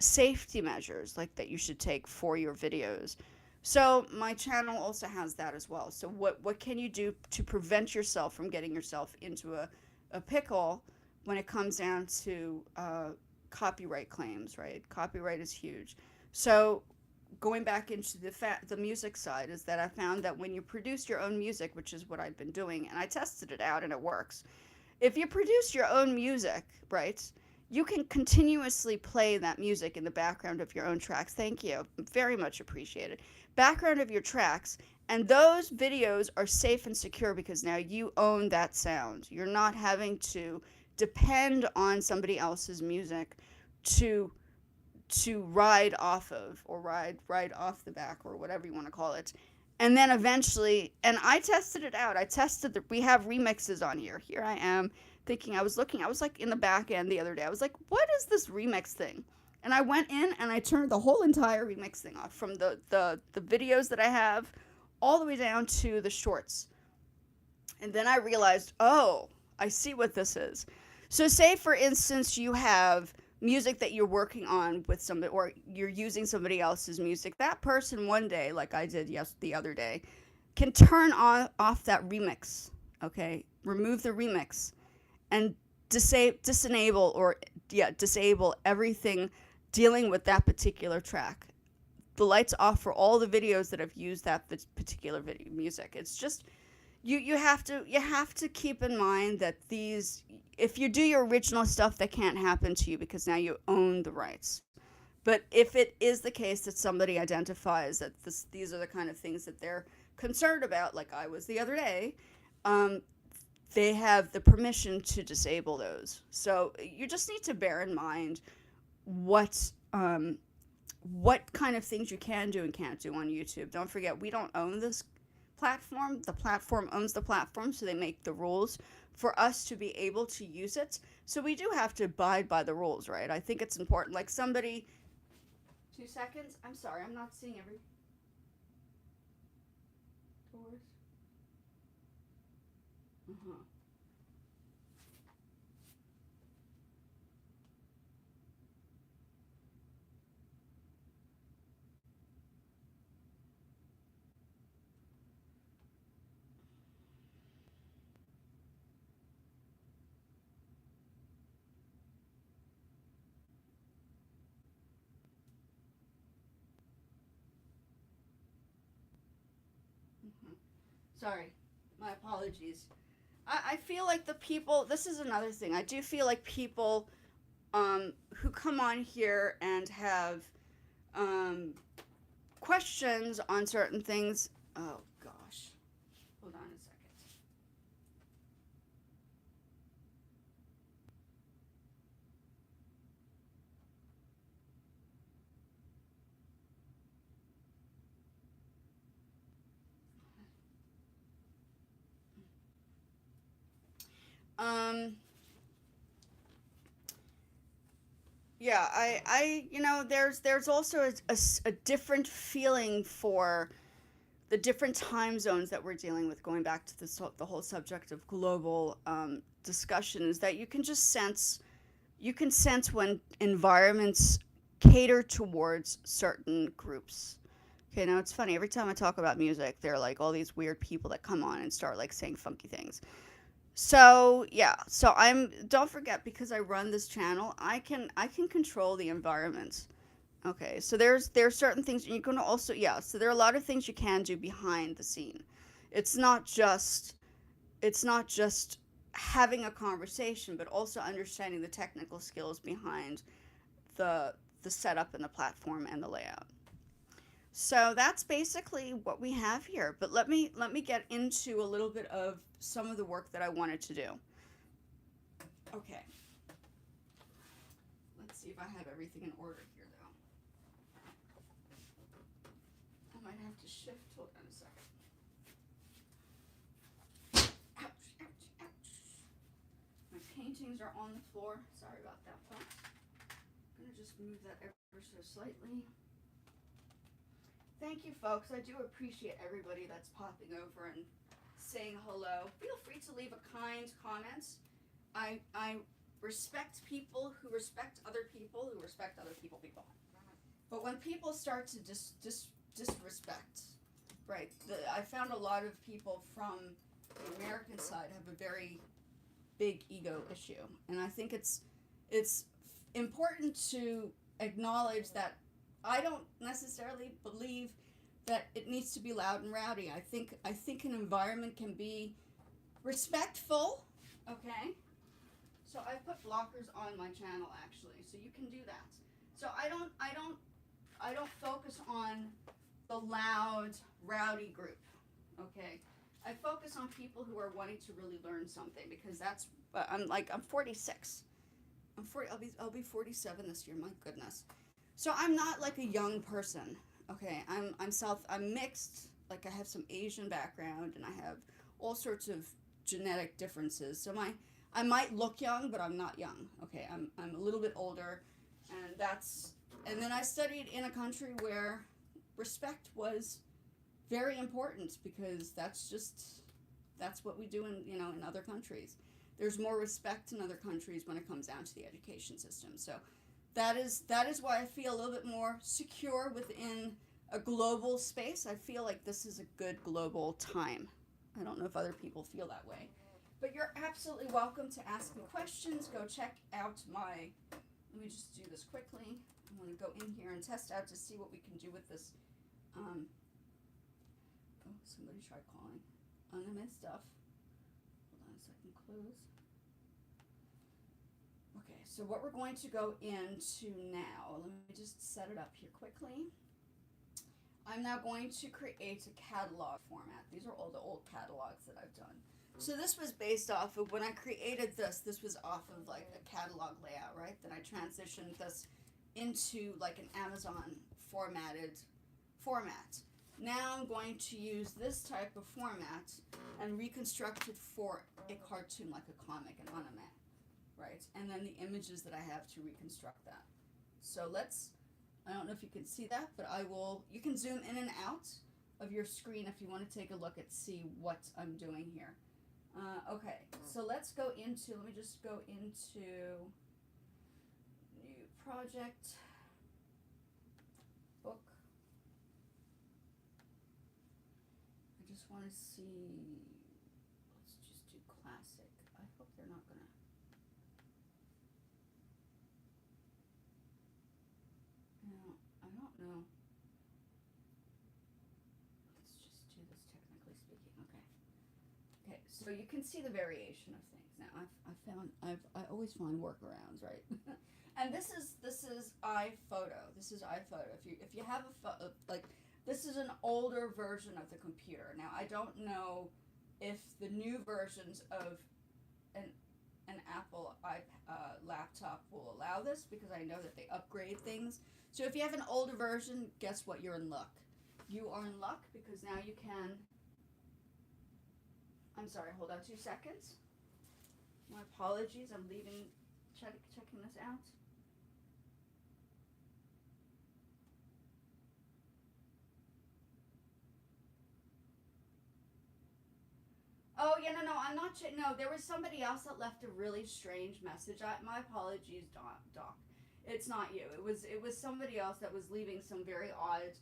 Speaker 1: safety measures like that you should take for your videos. So my channel also has that as well. So what can you do to prevent yourself from getting yourself into a pickle when it comes down to copyright claims, right? Copyright is huge. So going back into the music side is that I found that when you produce your own music, which is what I've been doing, and I tested it out and it works. If you produce your own music, right, you can continuously play that music in the background of your own tracks. Thank you. Very much appreciated. Background of your tracks. And those videos are safe and secure because now you own that sound. You're not having to depend on somebody else's music to ride off of, or ride off the back, or whatever you want to call it. And then eventually, and I tested it out. We have remixes on here. Here I am thinking, I was like in the back end the other day. I was like, what is this remix thing? And I went in and I turned the whole entire remix thing off, from the videos that I have all the way down to the shorts. And then I realized, oh, I see what this is. So say, for instance, you have music that you're working on with somebody, or you're using somebody else's music. That person one day, like I did the other day, can turn off that remix, okay? Remove the remix and disable everything dealing with that particular track. The lights off for all the videos that have used that particular video music. It's just you have to keep in mind that if you do your original stuff, that can't happen to you because now you own the rights. But if it is the case that somebody identifies that these are the kind of things that they're concerned about, like I was the other day, they have the permission to disable those. So you just need to bear in mind what what kind of things you can do and can't do on YouTube. Don't forget, we don't own this platform. The platform owns the platform, so they make the rules for us to be able to use it. So we do have to abide by the rules, right? I think it's important. Like somebody, 2 seconds. I'm sorry, I'm not seeing every doors. Uh-huh. Mhm. Sorry, my apologies. I feel like the people. This is another thing. I do feel like people who come on here and have um, questions on certain things. Oh gosh, hold on a second. Yeah, there's also a different feeling for the different time zones that we're dealing with. Going back to the whole subject of global discussion, is that you can sense when environments cater towards certain groups. Okay, now it's funny. Every time I talk about music, there are like all these weird people that come on and start like saying funky things. So yeah, so I'm don't forget, because I run this channel, I can control the environment. Okay, so there's certain things you can also, yeah, so there are a lot of things you can do behind the scene. It's not just it's not just having a conversation, but also understanding the technical skills behind the the setup and the platform and the layout. So that's basically what we have here. But let me get into a little bit of some of the work that I wanted to do. Okay, let's see if I have everything in order here though. I might have to shift. Hold on a second. Ouch, ouch, ouch. My paintings are on the floor. Sorry about that, folks. I'm gonna just move that ever so slightly. Thank you, folks. I do appreciate everybody that's popping over and saying hello. Feel free to leave a kind comment. I respect people who respect other people who respect other people. But when people start to disrespect, right? I found a lot of people from the American side have a very big ego issue, and I think it's important to acknowledge that I don't necessarily believe that it needs to be loud and rowdy. I think an environment can be respectful. Okay. So I put blockers on my channel actually, so you can do that. So I don't focus on the loud, rowdy group. Okay. I focus on people who are wanting to really learn something, because that's I'm 46. I'll be 47 this year. My goodness. So I'm not like a young person. Okay, I'm mixed. Like I have some Asian background and I have all sorts of genetic differences. So I might look young, but I'm not young. Okay, I'm a little bit older, and then I studied in a country where respect was very important, because that's what we do in other countries. There's more respect in other countries when it comes down to the education system. So that is why I feel a little bit more secure within a global space. I feel like this is a good global time. I don't know if other people feel that way. But you're absolutely welcome to ask me questions. Go check out let me just do this quickly. I want to go in here and test out to see what we can do with this. Oh, somebody tried calling. Unlimited stuff. Hold on a second, close. Okay, so what we're going to go into now, let me just set it up here quickly. I'm now going to create a catalog format. These are all the old catalogs that I've done. So this was based off of when I created this was off of like a catalog layout, right? Then I transitioned this into like an Amazon formatted format. Now I'm going to use this type of format and reconstruct it for a cartoon, like a comic, an anime, right? And then the images that I have to reconstruct that. So let's, I don't know if you can see that, but you can zoom in and out of your screen if you want to take a look at see what I'm doing here. Okay, so let's go into, let me just go into new project, book. I just want to see, let's just do classic. I hope they're not gonna, no, I don't know. Let's just do this technically speaking, okay. Okay, so you can see the variation of things. Now I always find workarounds, right? And this is iPhoto. This is iPhoto. If you have like, this is an older version of the computer. Now I don't know if the new versions of an Apple laptop will allow this, because I know that they upgrade things. So if you have an older version, guess what? You're in luck. You are in luck, because now you can. I'm sorry, hold on 2 seconds. My apologies, I'm checking this out. Oh, yeah, no, I'm not, no, there was somebody else that left a really strange message. My apologies, Doc. It's not you. It was somebody else that was leaving some very odd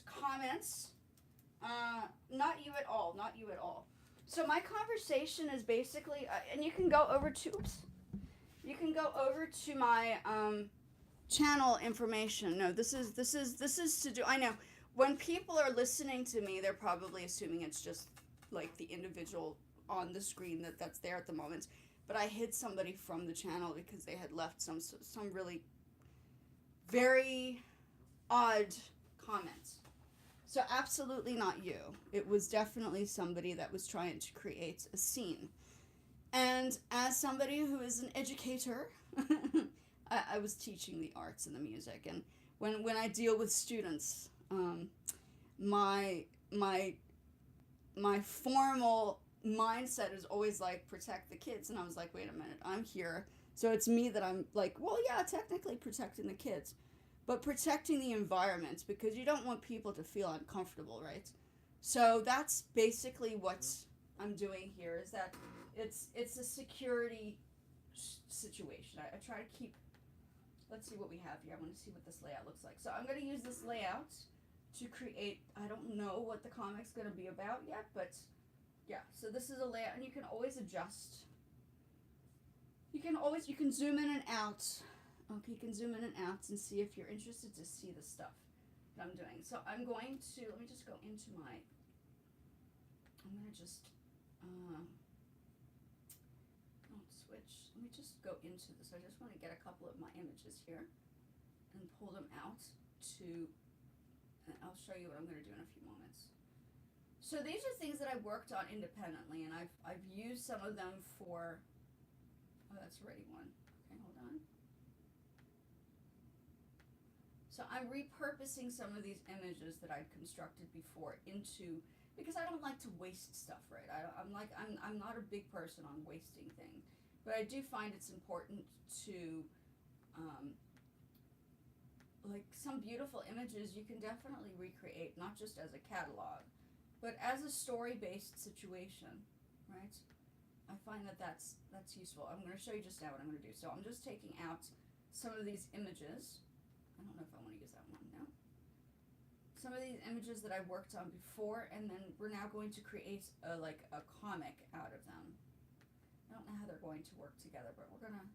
Speaker 1: comments. Not you at all. Not you at all. So my conversation is basically, and you can go over to, you can go over to my channel information. No, this is to do. I know when people are listening to me, they're probably assuming it's just like the individual on the screen that's there at the moment. But I hid somebody from the channel because they had left some really very odd comments. So absolutely not you. It was definitely somebody that was trying to create a scene. And as somebody who is an educator, I was teaching the arts and the music. And when I deal with students, my formal mindset is always like, protect the kids. And I was like, wait a minute, I'm here. So it's me that I'm like, well, yeah, technically protecting the kids, but protecting the environment, because you don't want people to feel uncomfortable, right? So that's basically what I'm doing here, is that it's a security situation. I try to keep, let's see what we have here. I want to see what this layout looks like. So I'm going to use this layout to create, I don't know what the comic's going to be about yet, but yeah, so this is a layout, and you can always adjust. You can zoom in and out. Okay, you can zoom in and out and see if you're interested to see the stuff that I'm doing. So I'm going to, let me just go into my, I'm going to just, don't switch. Let me just go into this. I just want to get a couple of my images here and pull them out and I'll show you what I'm going to do in a few moments. So these are things that I worked on independently, and I've used some of them for, oh, that's already one. Okay, hold on. So I'm repurposing some of these images that I'd constructed before into, because I don't like to waste stuff, right? I'm not a big person on wasting things, but I do find it's important to, like some beautiful images you can definitely recreate, not just as a catalog, but as a story-based situation, right? I find that that's useful. I'm going to show you just now what I'm going to do. So I'm just taking out some of these images. I don't know if I want to use that one, no. Some of these images that I worked on before, and then we're now going to create a comic out of them. I don't know how they're going to work together, but we're gonna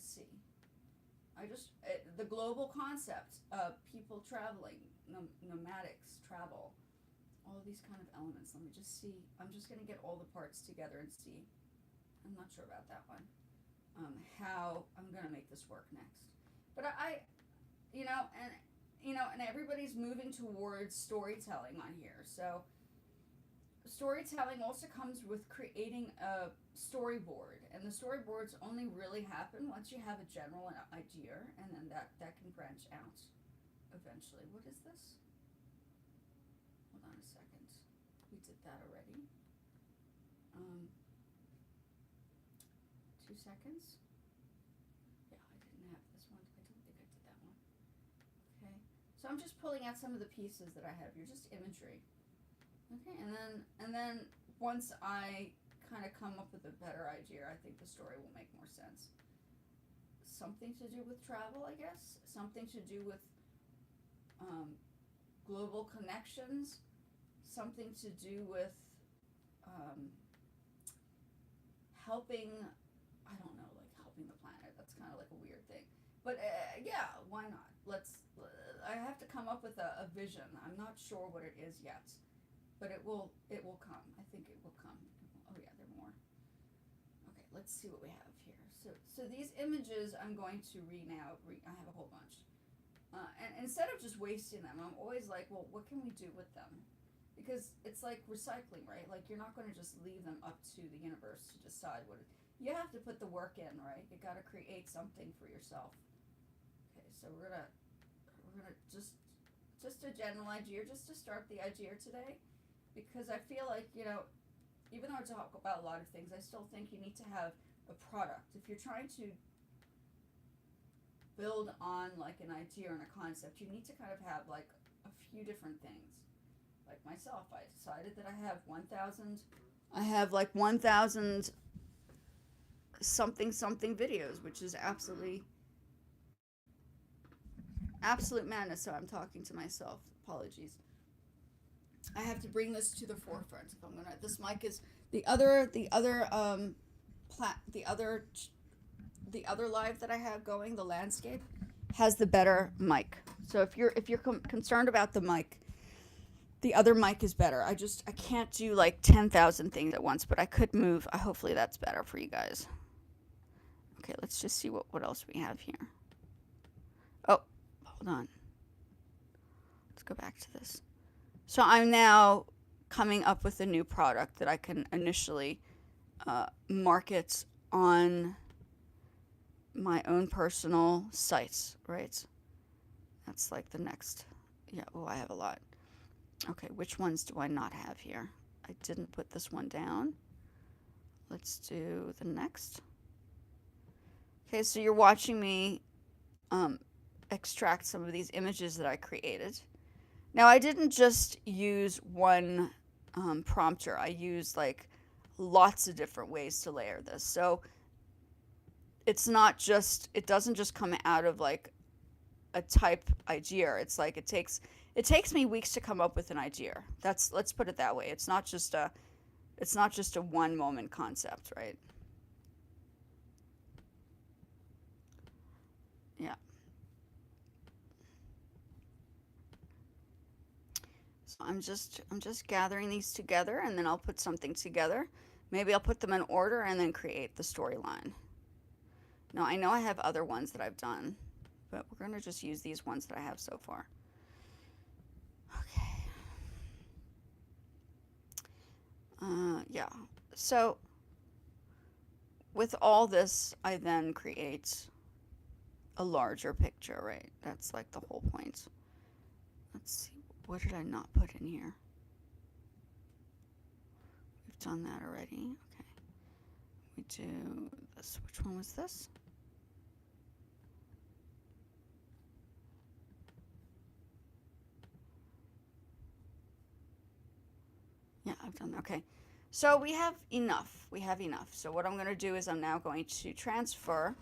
Speaker 1: see. The global concept of people traveling, nomadics, travel, all of these kind of elements. Let me just see. I'm just gonna get all the parts together and see. I'm not sure about that one. How I'm gonna make this work next. But and everybody's moving towards storytelling on here. So storytelling also comes with creating a storyboard, and the storyboards only really happen once you have a general idea, and then that can branch out eventually. What is this? Hold on a second. We did that already. 2 seconds. Yeah, I didn't have this one. I don't think I did that one. Okay. So I'm just pulling out some of the pieces that I have here, just imagery. Okay, and then once I kind of come up with a better idea, I think the story will make more sense. Something to do with travel, I guess. Something to do with global connections. Something to do with helping. I don't know, like helping the planet. That's kind of like a weird thing. But yeah, why not? I have to come up with a vision. I'm not sure what it is yet. But it will come. I think it will come. Oh yeah, there are more. Okay, let's see what we have here. So these images I'm going to I have a whole bunch. And instead of just wasting them, I'm always like, well, what can we do with them? Because it's like recycling, right? Like you're not going to just leave them up to the universe to decide what you have to put the work in, right? You got to create something for yourself. Okay, so we're gonna just a general idea, just to start the idea today. Because I feel like, even though I talk about a lot of things, I still think you need to have a product. If you're trying to build on like an idea and a concept, you need to kind of have like a few different things. Like myself, I decided that I have 1,000 something videos, which is absolute madness. So I'm talking to myself. Apologies. I have to bring this to the forefront. If I'm gonna, this mic is the other live that I have going. The landscape has the better mic. So if you're concerned about the mic, the other mic is better. I can't do like 10,000 things at once, but I could move. Hopefully that's better for you guys. Okay, let's just see what else we have here. Oh, hold on. Let's go back to this. So I'm now coming up with a new product that I can initially market on my own personal sites, right? That's like the next. Yeah, oh, I have a lot. Okay, which ones do I not have here? I didn't put this one down. Let's do the next. Okay, so you're watching me extract some of these images that I created. Now, I didn't just use one prompter. I used like lots of different ways to layer this. So it doesn't just come out of like a type idea. It's like it takes me weeks to come up with an idea. Let's put it that way. It's not just a one moment concept, right? Yeah. So I'm just gathering these together, and then I'll put something together. Maybe I'll put them in order and then create the storyline. Now, I know I have other ones that I've done, but we're going to just use these ones that I have so far. Okay. Yeah. So with all this, I then create a larger picture, right? That's like the whole point. Let's see. What did I not put in here? We've done that already. Okay. We do this. Which one was this? Yeah, I've done that. Okay. So we have enough. So what I'm going to do is I'm now going to transfer.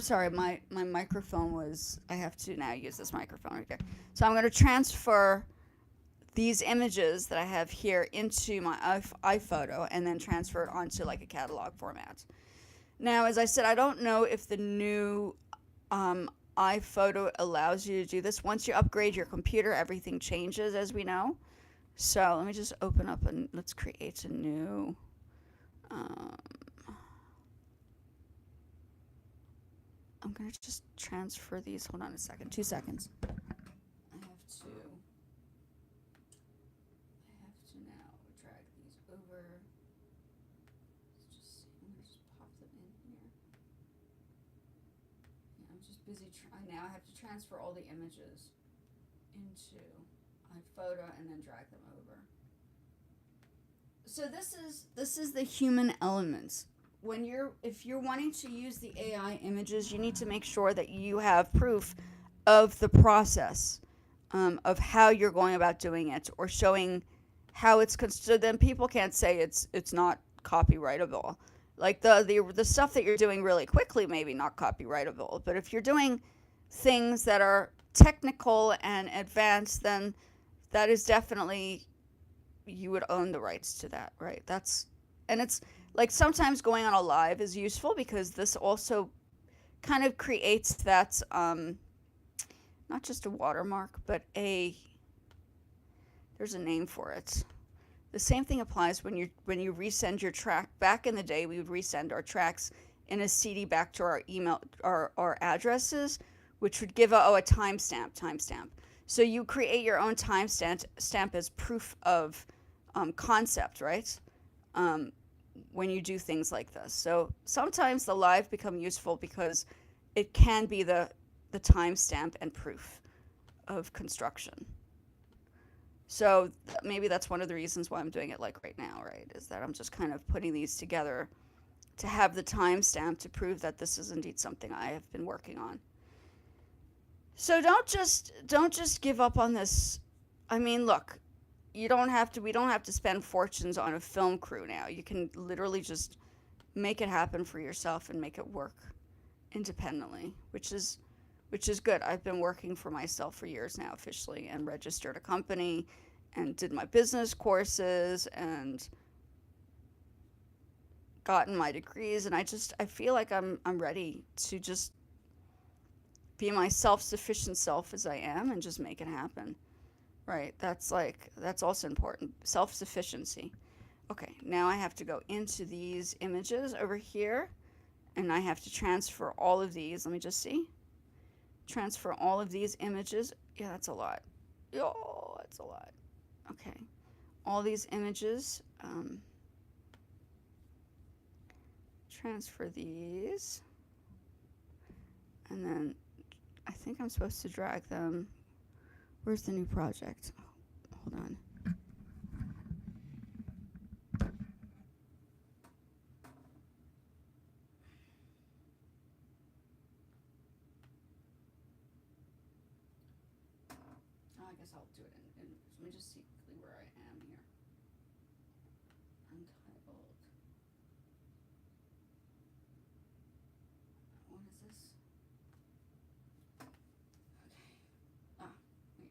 Speaker 1: Sorry, my microphone was, I have to now use this microphone right there. So I'm going to transfer these images that I have here into my iPhoto and then transfer it onto like a catalog format. Now, as I said, I don't know if the new iPhoto allows you to do this. Once you upgrade your computer, everything changes, as we know. So let me just open up and let's create a new. I'm going to just transfer these. Hold on a second. 2 seconds. I have to now I'm just busy. Now I have to transfer all the images into iPhoto and then drag them over. So this is the human elements. If you're wanting to use the AI images, you need to make sure that you have proof of the process, of how you're going about doing it, or showing how it's so then people can't say it's not copyrightable. Like the stuff that you're doing really quickly, maybe not copyrightable, but if you're doing things that are technical and advanced, then that is definitely, you would own the rights to that, right? And it's like sometimes going on a live is useful because this also kind of creates that, not just a watermark, but there's a name for it. The same thing applies when you resend your track. Back in the day, we would resend our tracks in a CD back to our email, our addresses, which would give a timestamp. So you create your own timestamp as proof of concept, right? When you do things like this. So sometimes the live become useful because it can be the timestamp and proof of construction. So maybe that's one of the reasons why I'm doing it like right now, right? Is that I'm just kind of putting these together to have the timestamp to prove that this is indeed something I have been working on. So don't just give up on this. I mean, look, we don't have to spend fortunes on a film crew now. You can literally just make it happen for yourself and make it work independently, which is good. I've been working for myself for years now officially, and registered a company and did my business courses and gotten my degrees, and I feel like I'm ready to just be my self-sufficient self as I am and just make it happen. Right? That's also important. Self-sufficiency. Okay, now I have to go into these images over here, and I have to transfer all of these. Let me just see. Transfer all of these images. Yeah, that's a lot. Oh, that's a lot. Okay. All these images. Transfer these. And then I think I'm supposed to drag them. Where's the new project? Oh, hold on. Oh, I guess I'll do it let me just see quickly where I am here. Untitled. What is this? Okay. Ah, wait.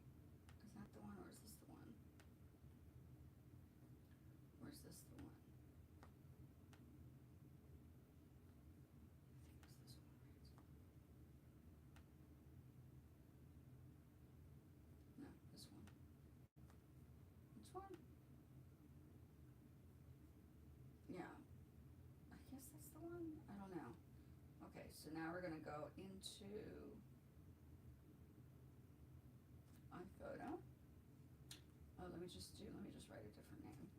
Speaker 1: Is that the one or is this the one? Or is this the one? I think it's this one. No, this one. Which one? Yeah. I guess that's the one. I don't know. Okay, so now we're gonna go into iPhoto. Oh, let me just write a different name.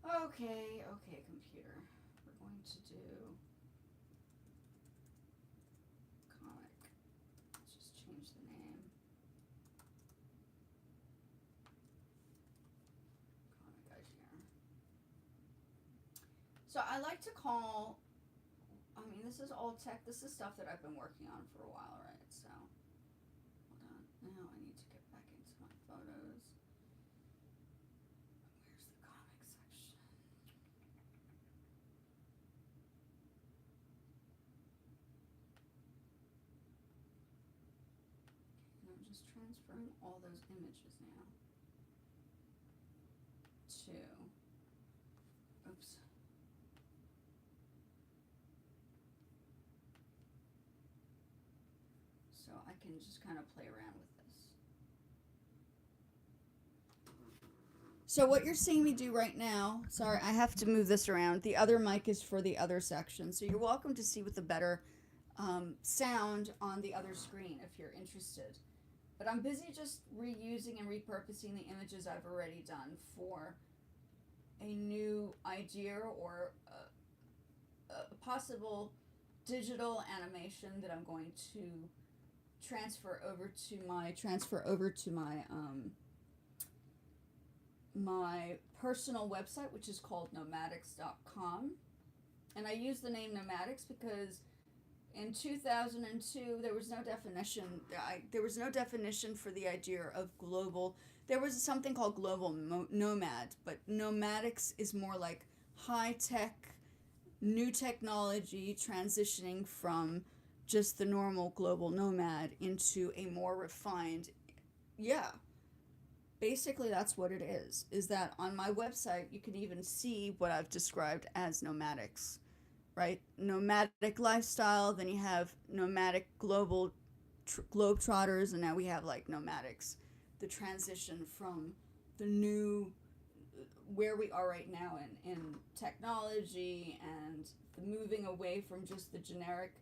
Speaker 1: Okay, computer. We're going to do comic. Let's just change the name. Comic idea. So I like to call, I mean, this is all tech. This is stuff that I've been working on for a while, right? So, hold on. Now I need to get back into my photos. Where's the comic section? And I'm just transferring all those images now to, oops. So I can just kind of play around with this. So what you're seeing me do right now, sorry, I have to move this around. The other mic is for the other section. So you're welcome to see with the better sound on the other screen if you're interested. But I'm busy just reusing and repurposing the images I've already done for a new idea or a possible digital animation that I'm going to transfer over to my personal website, which is called nomadics.com. And I use the name Nomadixx because in 2002 there was no definition. There was no definition for the idea of global. There was something called global nomad, but Nomadixx is more like high tech, new technology transitioning from just the normal global nomad into a more refined. Yeah, basically that's what it is that on my website you can even see what I've described as Nomadixx, right? Nomadic lifestyle, then you have nomadic global globe trotters, and now we have like Nomadixx, the transition from the new where we are right now in technology and the moving away from just the generic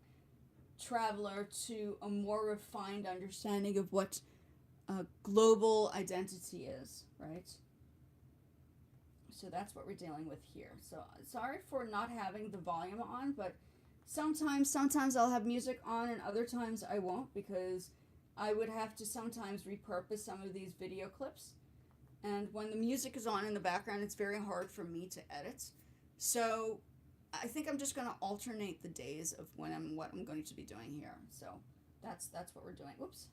Speaker 1: traveler to a more refined understanding of what global identity is, right? So that's what we're dealing with here. So sorry for not having the volume on, but sometimes I'll have music on and other times I won't, because I would have to sometimes repurpose some of these video clips. And when the music is on in the background, it's very hard for me to edit. So I think I'm just going to alternate the days of what I'm going to be doing here. So that's what we're doing. Whoops.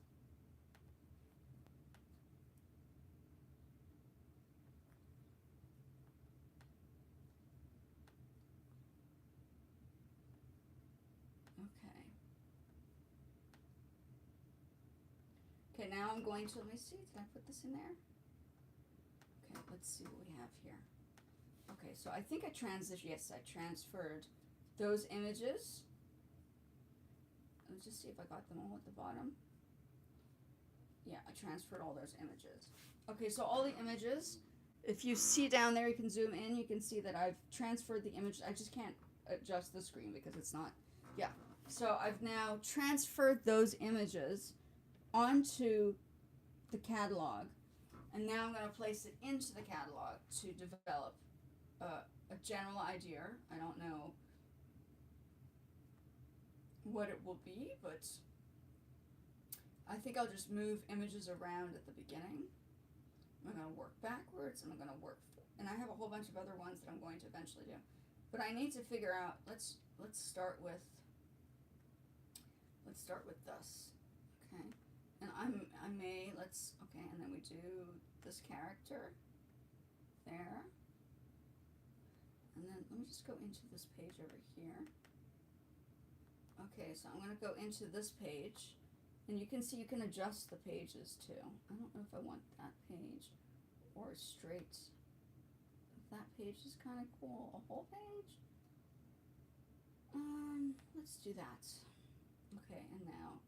Speaker 1: Okay, now I'm going to, let me see, did I put this in there? Okay, let's see what we have here. Okay, so I think I transferred those images. Let's just see if I got them all at the bottom. Yeah, I transferred all those images. Okay, so all the images, if you see down there, you can zoom in, you can see that I've transferred the image. I just can't adjust the screen because it's not, yeah. So I've now transferred those images onto the catalog, and now I'm going to place it into the catalog to develop a general idea. I don't know what it will be, but I think I'll just move images around at the beginning. I'm going to work backwards, and I'm going to work, and I have a whole bunch of other ones that I'm going to eventually do. But I need to figure out, let's start with this. Okay. And okay, and then we do this character there. And then let me just go into this page over here. Okay, so I'm going to go into this page, and you can see you can adjust the pages too. I don't know if I want that page or straight. That page is kind of cool. A whole page? Let's do that. Okay, and now,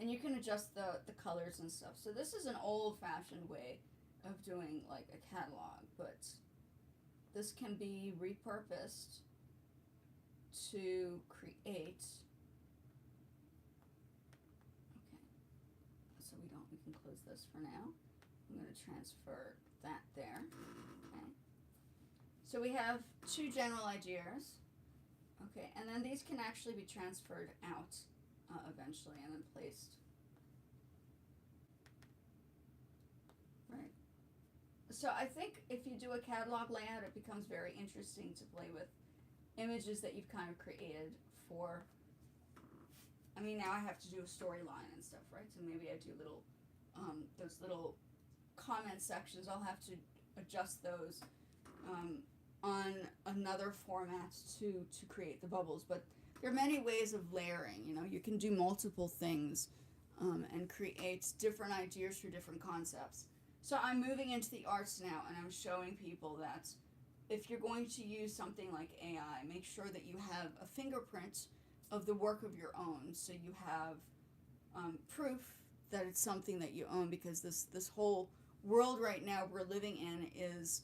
Speaker 1: and you can adjust the colors and stuff. So this is an old-fashioned way of doing like a catalog, but this can be repurposed to create. Okay, so we can close this for now. I'm going to transfer that there. Okay, so we have two general ideas. Okay, and then these can actually be transferred out eventually and then placed. Right. So I think if you do a catalog layout, it becomes very interesting to play with images that you've kind of created for, I mean, now I have to do a storyline and stuff, right? So maybe I do little, those little comment sections. I'll have to adjust those on another format to create the bubbles. But there are many ways of layering. You know, you can do multiple things and create different ideas for different concepts. So I'm moving into the arts now, and I'm showing people that if you're going to use something like AI, make sure that you have a fingerprint of the work of your own, so you have proof that it's something that you own, because this whole world right now we're living in is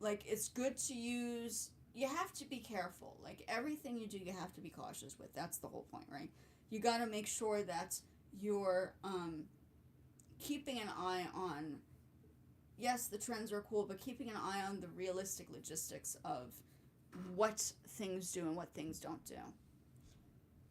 Speaker 1: like, it's good to use. You have to be careful. Like, everything you do, you have to be cautious with. That's the whole point, right? You got to make sure that you're keeping an eye on, yes, the trends are cool, but keeping an eye on the realistic logistics of what things do and what things don't do.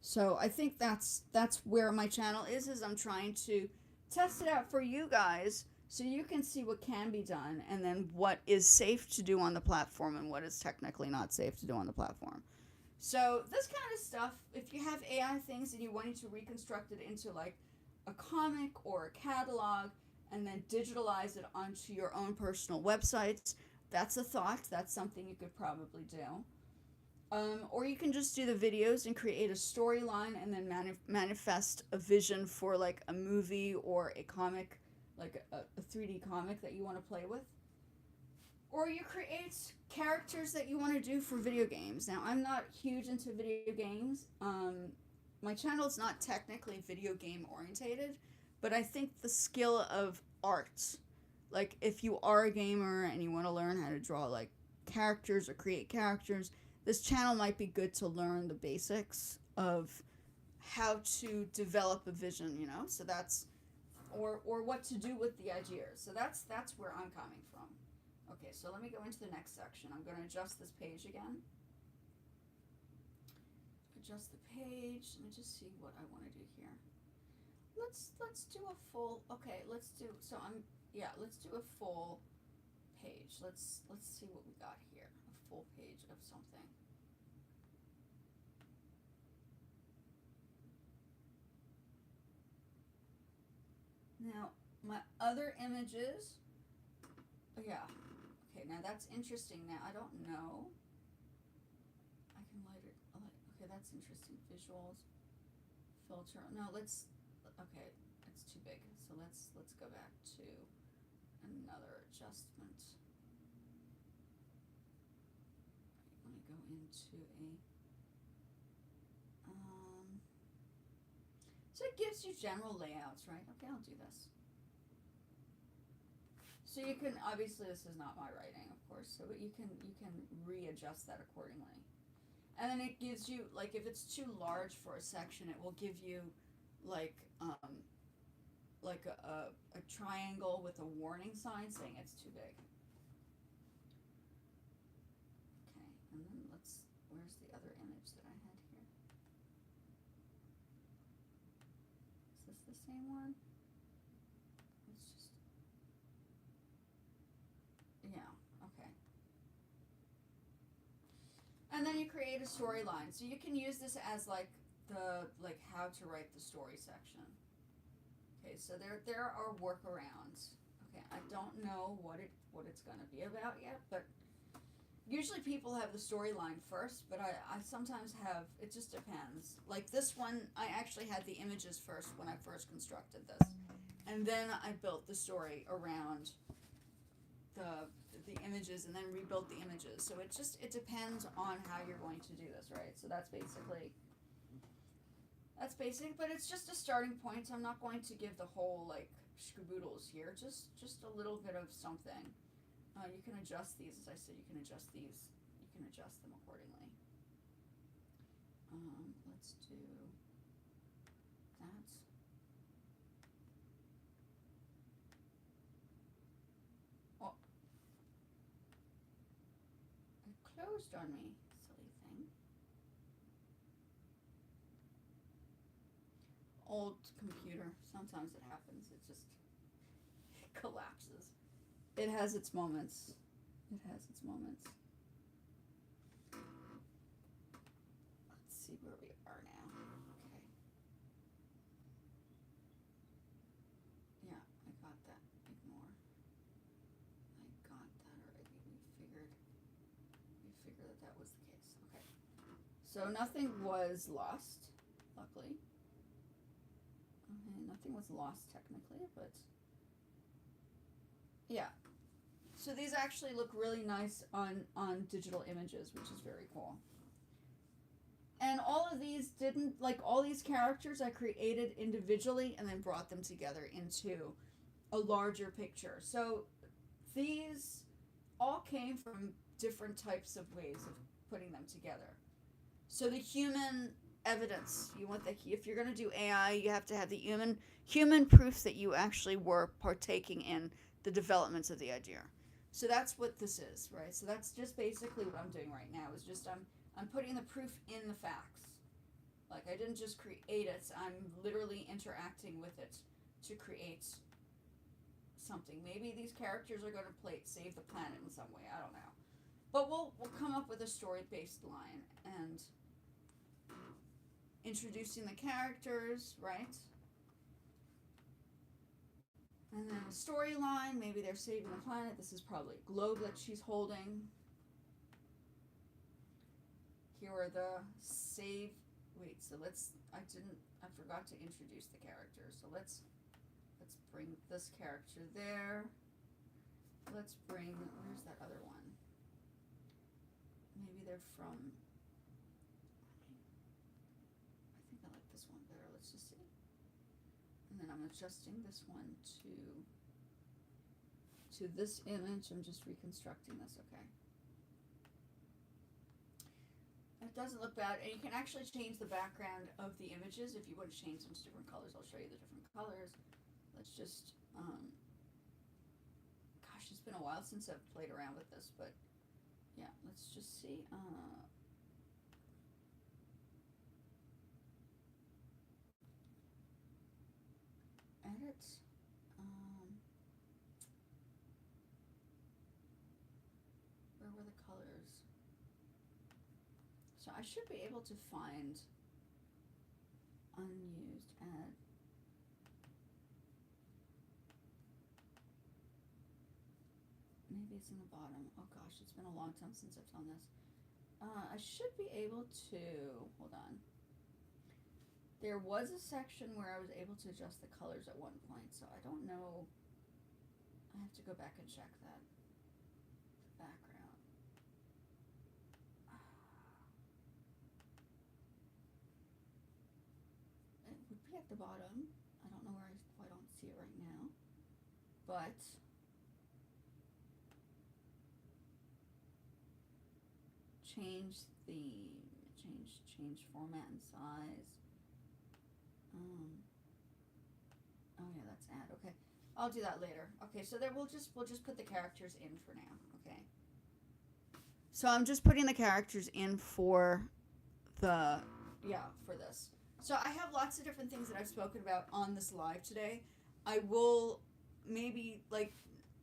Speaker 1: So I think that's where my channel is I'm trying to test it out for you guys so you can see what can be done and then what is safe to do on the platform and what is technically not safe to do on the platform. So this kind of stuff, if you have AI things and you wanted to reconstruct it into like a comic or a catalog and then digitalize it onto your own personal websites, that's a thought. That's something you could probably do. Or you can just do the videos and create a storyline and then manifest a vision for like a movie or a comic, like a 3D comic that you want to play with. Or you create characters that you want to do for video games. Now, I'm not huge into video games. My channel is not technically video game orientated, but I think the skill of art, like if you are a gamer and you want to learn how to draw like characters or create characters, this channel might be good to learn the basics of how to develop a vision, you know? So that's or what to do with the ideas. So that's where I'm coming from. Okay, so let me go into the next section. I'm going to adjust this page again. Adjust the page. Let me just see what I want to do here. Let's do a full. Okay, let's do a full page. Let's see what we got here. A full page of something. Now, my other images. Yeah. Okay, now that's interesting. Now, I don't know. I can light it. Okay, that's interesting. Visuals. Filter. No, okay, it's too big. So let's go back to another adjustment. Let me go into a so it gives you general layouts, right? Okay, I'll do this. So you can, obviously this is not my writing, of course, so you can readjust that accordingly. And then it gives you, like, if it's too large for a section, it will give you like a triangle with a warning sign saying it's too big. Okay, and then where's the other image that I had here? Is this the same one? And then you create a storyline. So you can use this as like how to write the story section. Okay, so there are workarounds. Okay, I don't know what it's gonna be about yet, but usually people have the storyline first, but I sometimes have, it just depends. Like this one, I actually had the images first when I first constructed this. And then I built the story around the images and then rebuilt the images. So it depends on how you're going to do this, right? So that's basic, but it's just a starting point. So I'm not going to give the whole like scaboodles here, just a little bit of something. You can adjust these, as I said, you can adjust them accordingly. Let's do that. Oh, it closed on me, silly thing. Old computer, sometimes it happens, it just collapses. It has its moments. Let's see where we are now. Okay. Yeah, I got that. Ignore. I got that already. We figured that was the case. Okay. So nothing was lost, luckily. Okay, nothing was lost technically, but yeah. So these actually look really nice on digital images, which is very cool. And all of these all these characters I created individually and then brought them together into a larger picture. So these all came from different types of ways of putting them together. So the human evidence, if you're going to do AI, you have to have the human proof that you actually were partaking in the developments of the idea. So that's what this is, right? So that's just basically what I'm doing right now is just I'm putting the proof in the facts. Like I didn't just create it, I'm literally interacting with it to create something. Maybe these characters are going to save the planet in some way. I don't know. But we'll come up with a story based line and introducing the characters, right? And then a storyline. Maybe they're saving the planet. This is probably a globe that she's holding. Here are the save. Wait, so I forgot to introduce the characters. So let's bring this character there. Let's bring, where's that other one? Maybe they're from, I think I like this one better. Let's just see. And then I'm adjusting this one to this image. I'm just reconstructing this, okay. It doesn't look bad, and you can actually change the background of the images if you want to change them to different colors. I'll show you the different colors. Let's just, gosh, it's been a while since I've played around with this, but yeah, let's just see. Edit. Where were the colors? So I should be able to find unused add. Maybe it's in the bottom. Oh gosh, it's been a long time since I've done this. I should be able to, hold on. There was a section where I was able to adjust the colors at one point, so I don't know. I have to go back and check that. The background. It would be at the bottom. I don't know why I don't see it right now. But change format and size. Oh yeah, that's add. Okay, I'll do that later. Okay, so there we'll just put the characters in for now. Okay. So I'm just putting the characters in for the for this. So I have lots of different things that I've spoken about on this live today. I will maybe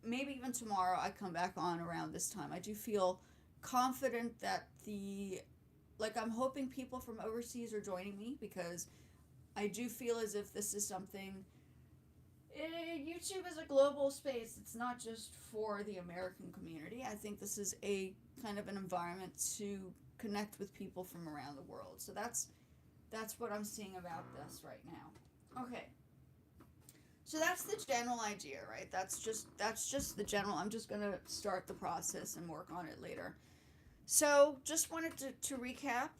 Speaker 1: even tomorrow I come back on around this time. I do feel confident that I'm hoping people from overseas are joining me because I do feel as if this is something. YouTube is a global space. It's not just for the American community. I think this is a kind of an environment to connect with people from around the world. So that's what I'm seeing about this right now. Okay. So that's the general idea, right? That's just the general. I'm just going to start the process and work on it later. So just wanted to recap.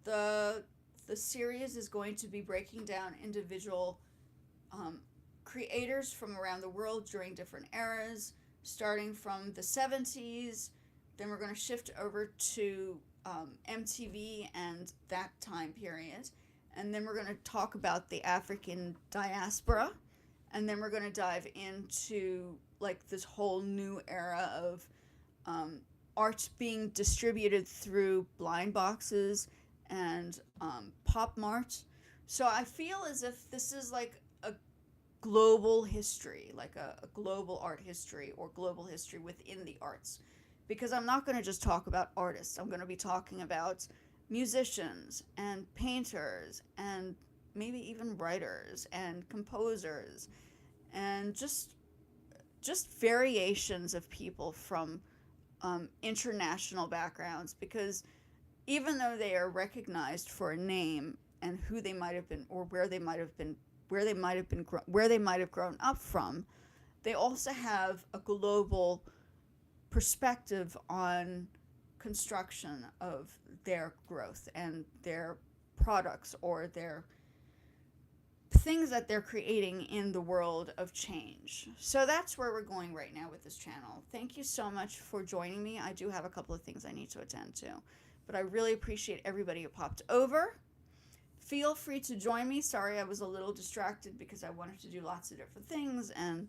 Speaker 1: The series is going to be breaking down individual creators from around the world during different eras, starting from the 70s. Then we're going to shift over to MTV and that time period. And then we're going to talk about the African diaspora. And then we're going to dive into this whole new era of art being distributed through blind boxes and pop mart. So I feel as if this is a global history, a global art history or global history within the arts. Because I'm not going to just talk about artists. I'm going to be talking about musicians and painters and maybe even writers and composers and just variations of people from international backgrounds, because even though they are recognized for a name and who they might have been or where they might have grown up from, they also have a global perspective on construction of their growth and their products or their things that they're creating in the world of change. So that's where we're going right now with this channel. Thank you so much for joining me. I do have a couple of things I need to attend to, but I really appreciate everybody who popped over. Feel free to join me. Sorry I was a little distracted because I wanted to do lots of different things, and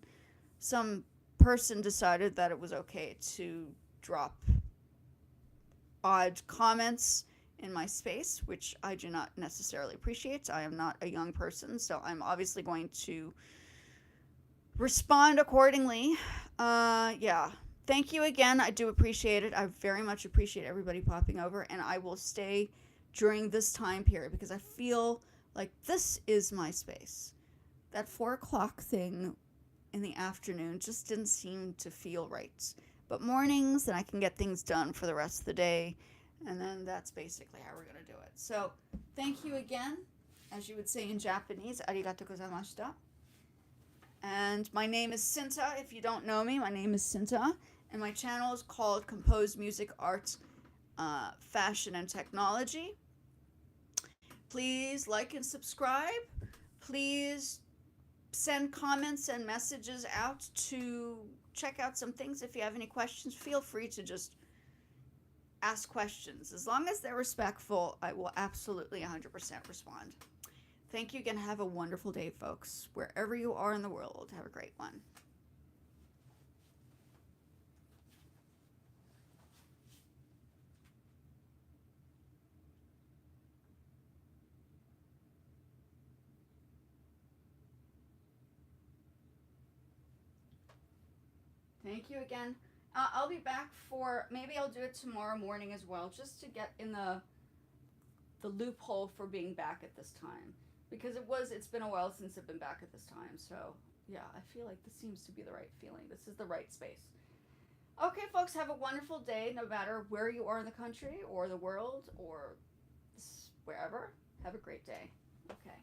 Speaker 1: some person decided that it was okay to drop odd comments in my space, which I do not necessarily appreciate. I am not a young person, so I'm obviously going to respond accordingly. Yeah. Thank you again. I do appreciate it. I very much appreciate everybody popping over, and I will stay during this time period because I feel like this is my space. That 4 o'clock thing in the afternoon just didn't seem to feel right. But mornings, then I can get things done for the rest of the day, and then that's basically how we're going to do it. So, thank you again. As you would say in Japanese, arigatou gozaimashita. And my name is Cinta. If you don't know me, my name is Cinta. And my channel is called Composed Music, Art, Fashion, and Technology. Please like and subscribe. Please send comments and messages out to check out some things. If you have any questions, feel free to just ask questions. As long as they're respectful, I will absolutely 100% respond. Thank you again. Have a wonderful day, folks. Wherever you are in the world, have a great one. Thank you again. I'll be back for, maybe I'll do it tomorrow morning as well, just to get in the loophole for being back at this time. Because it's been a while since I've been back at this time. So, yeah, I feel like this seems to be the right feeling. This is the right space. Okay, folks, have a wonderful day, no matter where you are in the country or the world or wherever. Have a great day. Okay.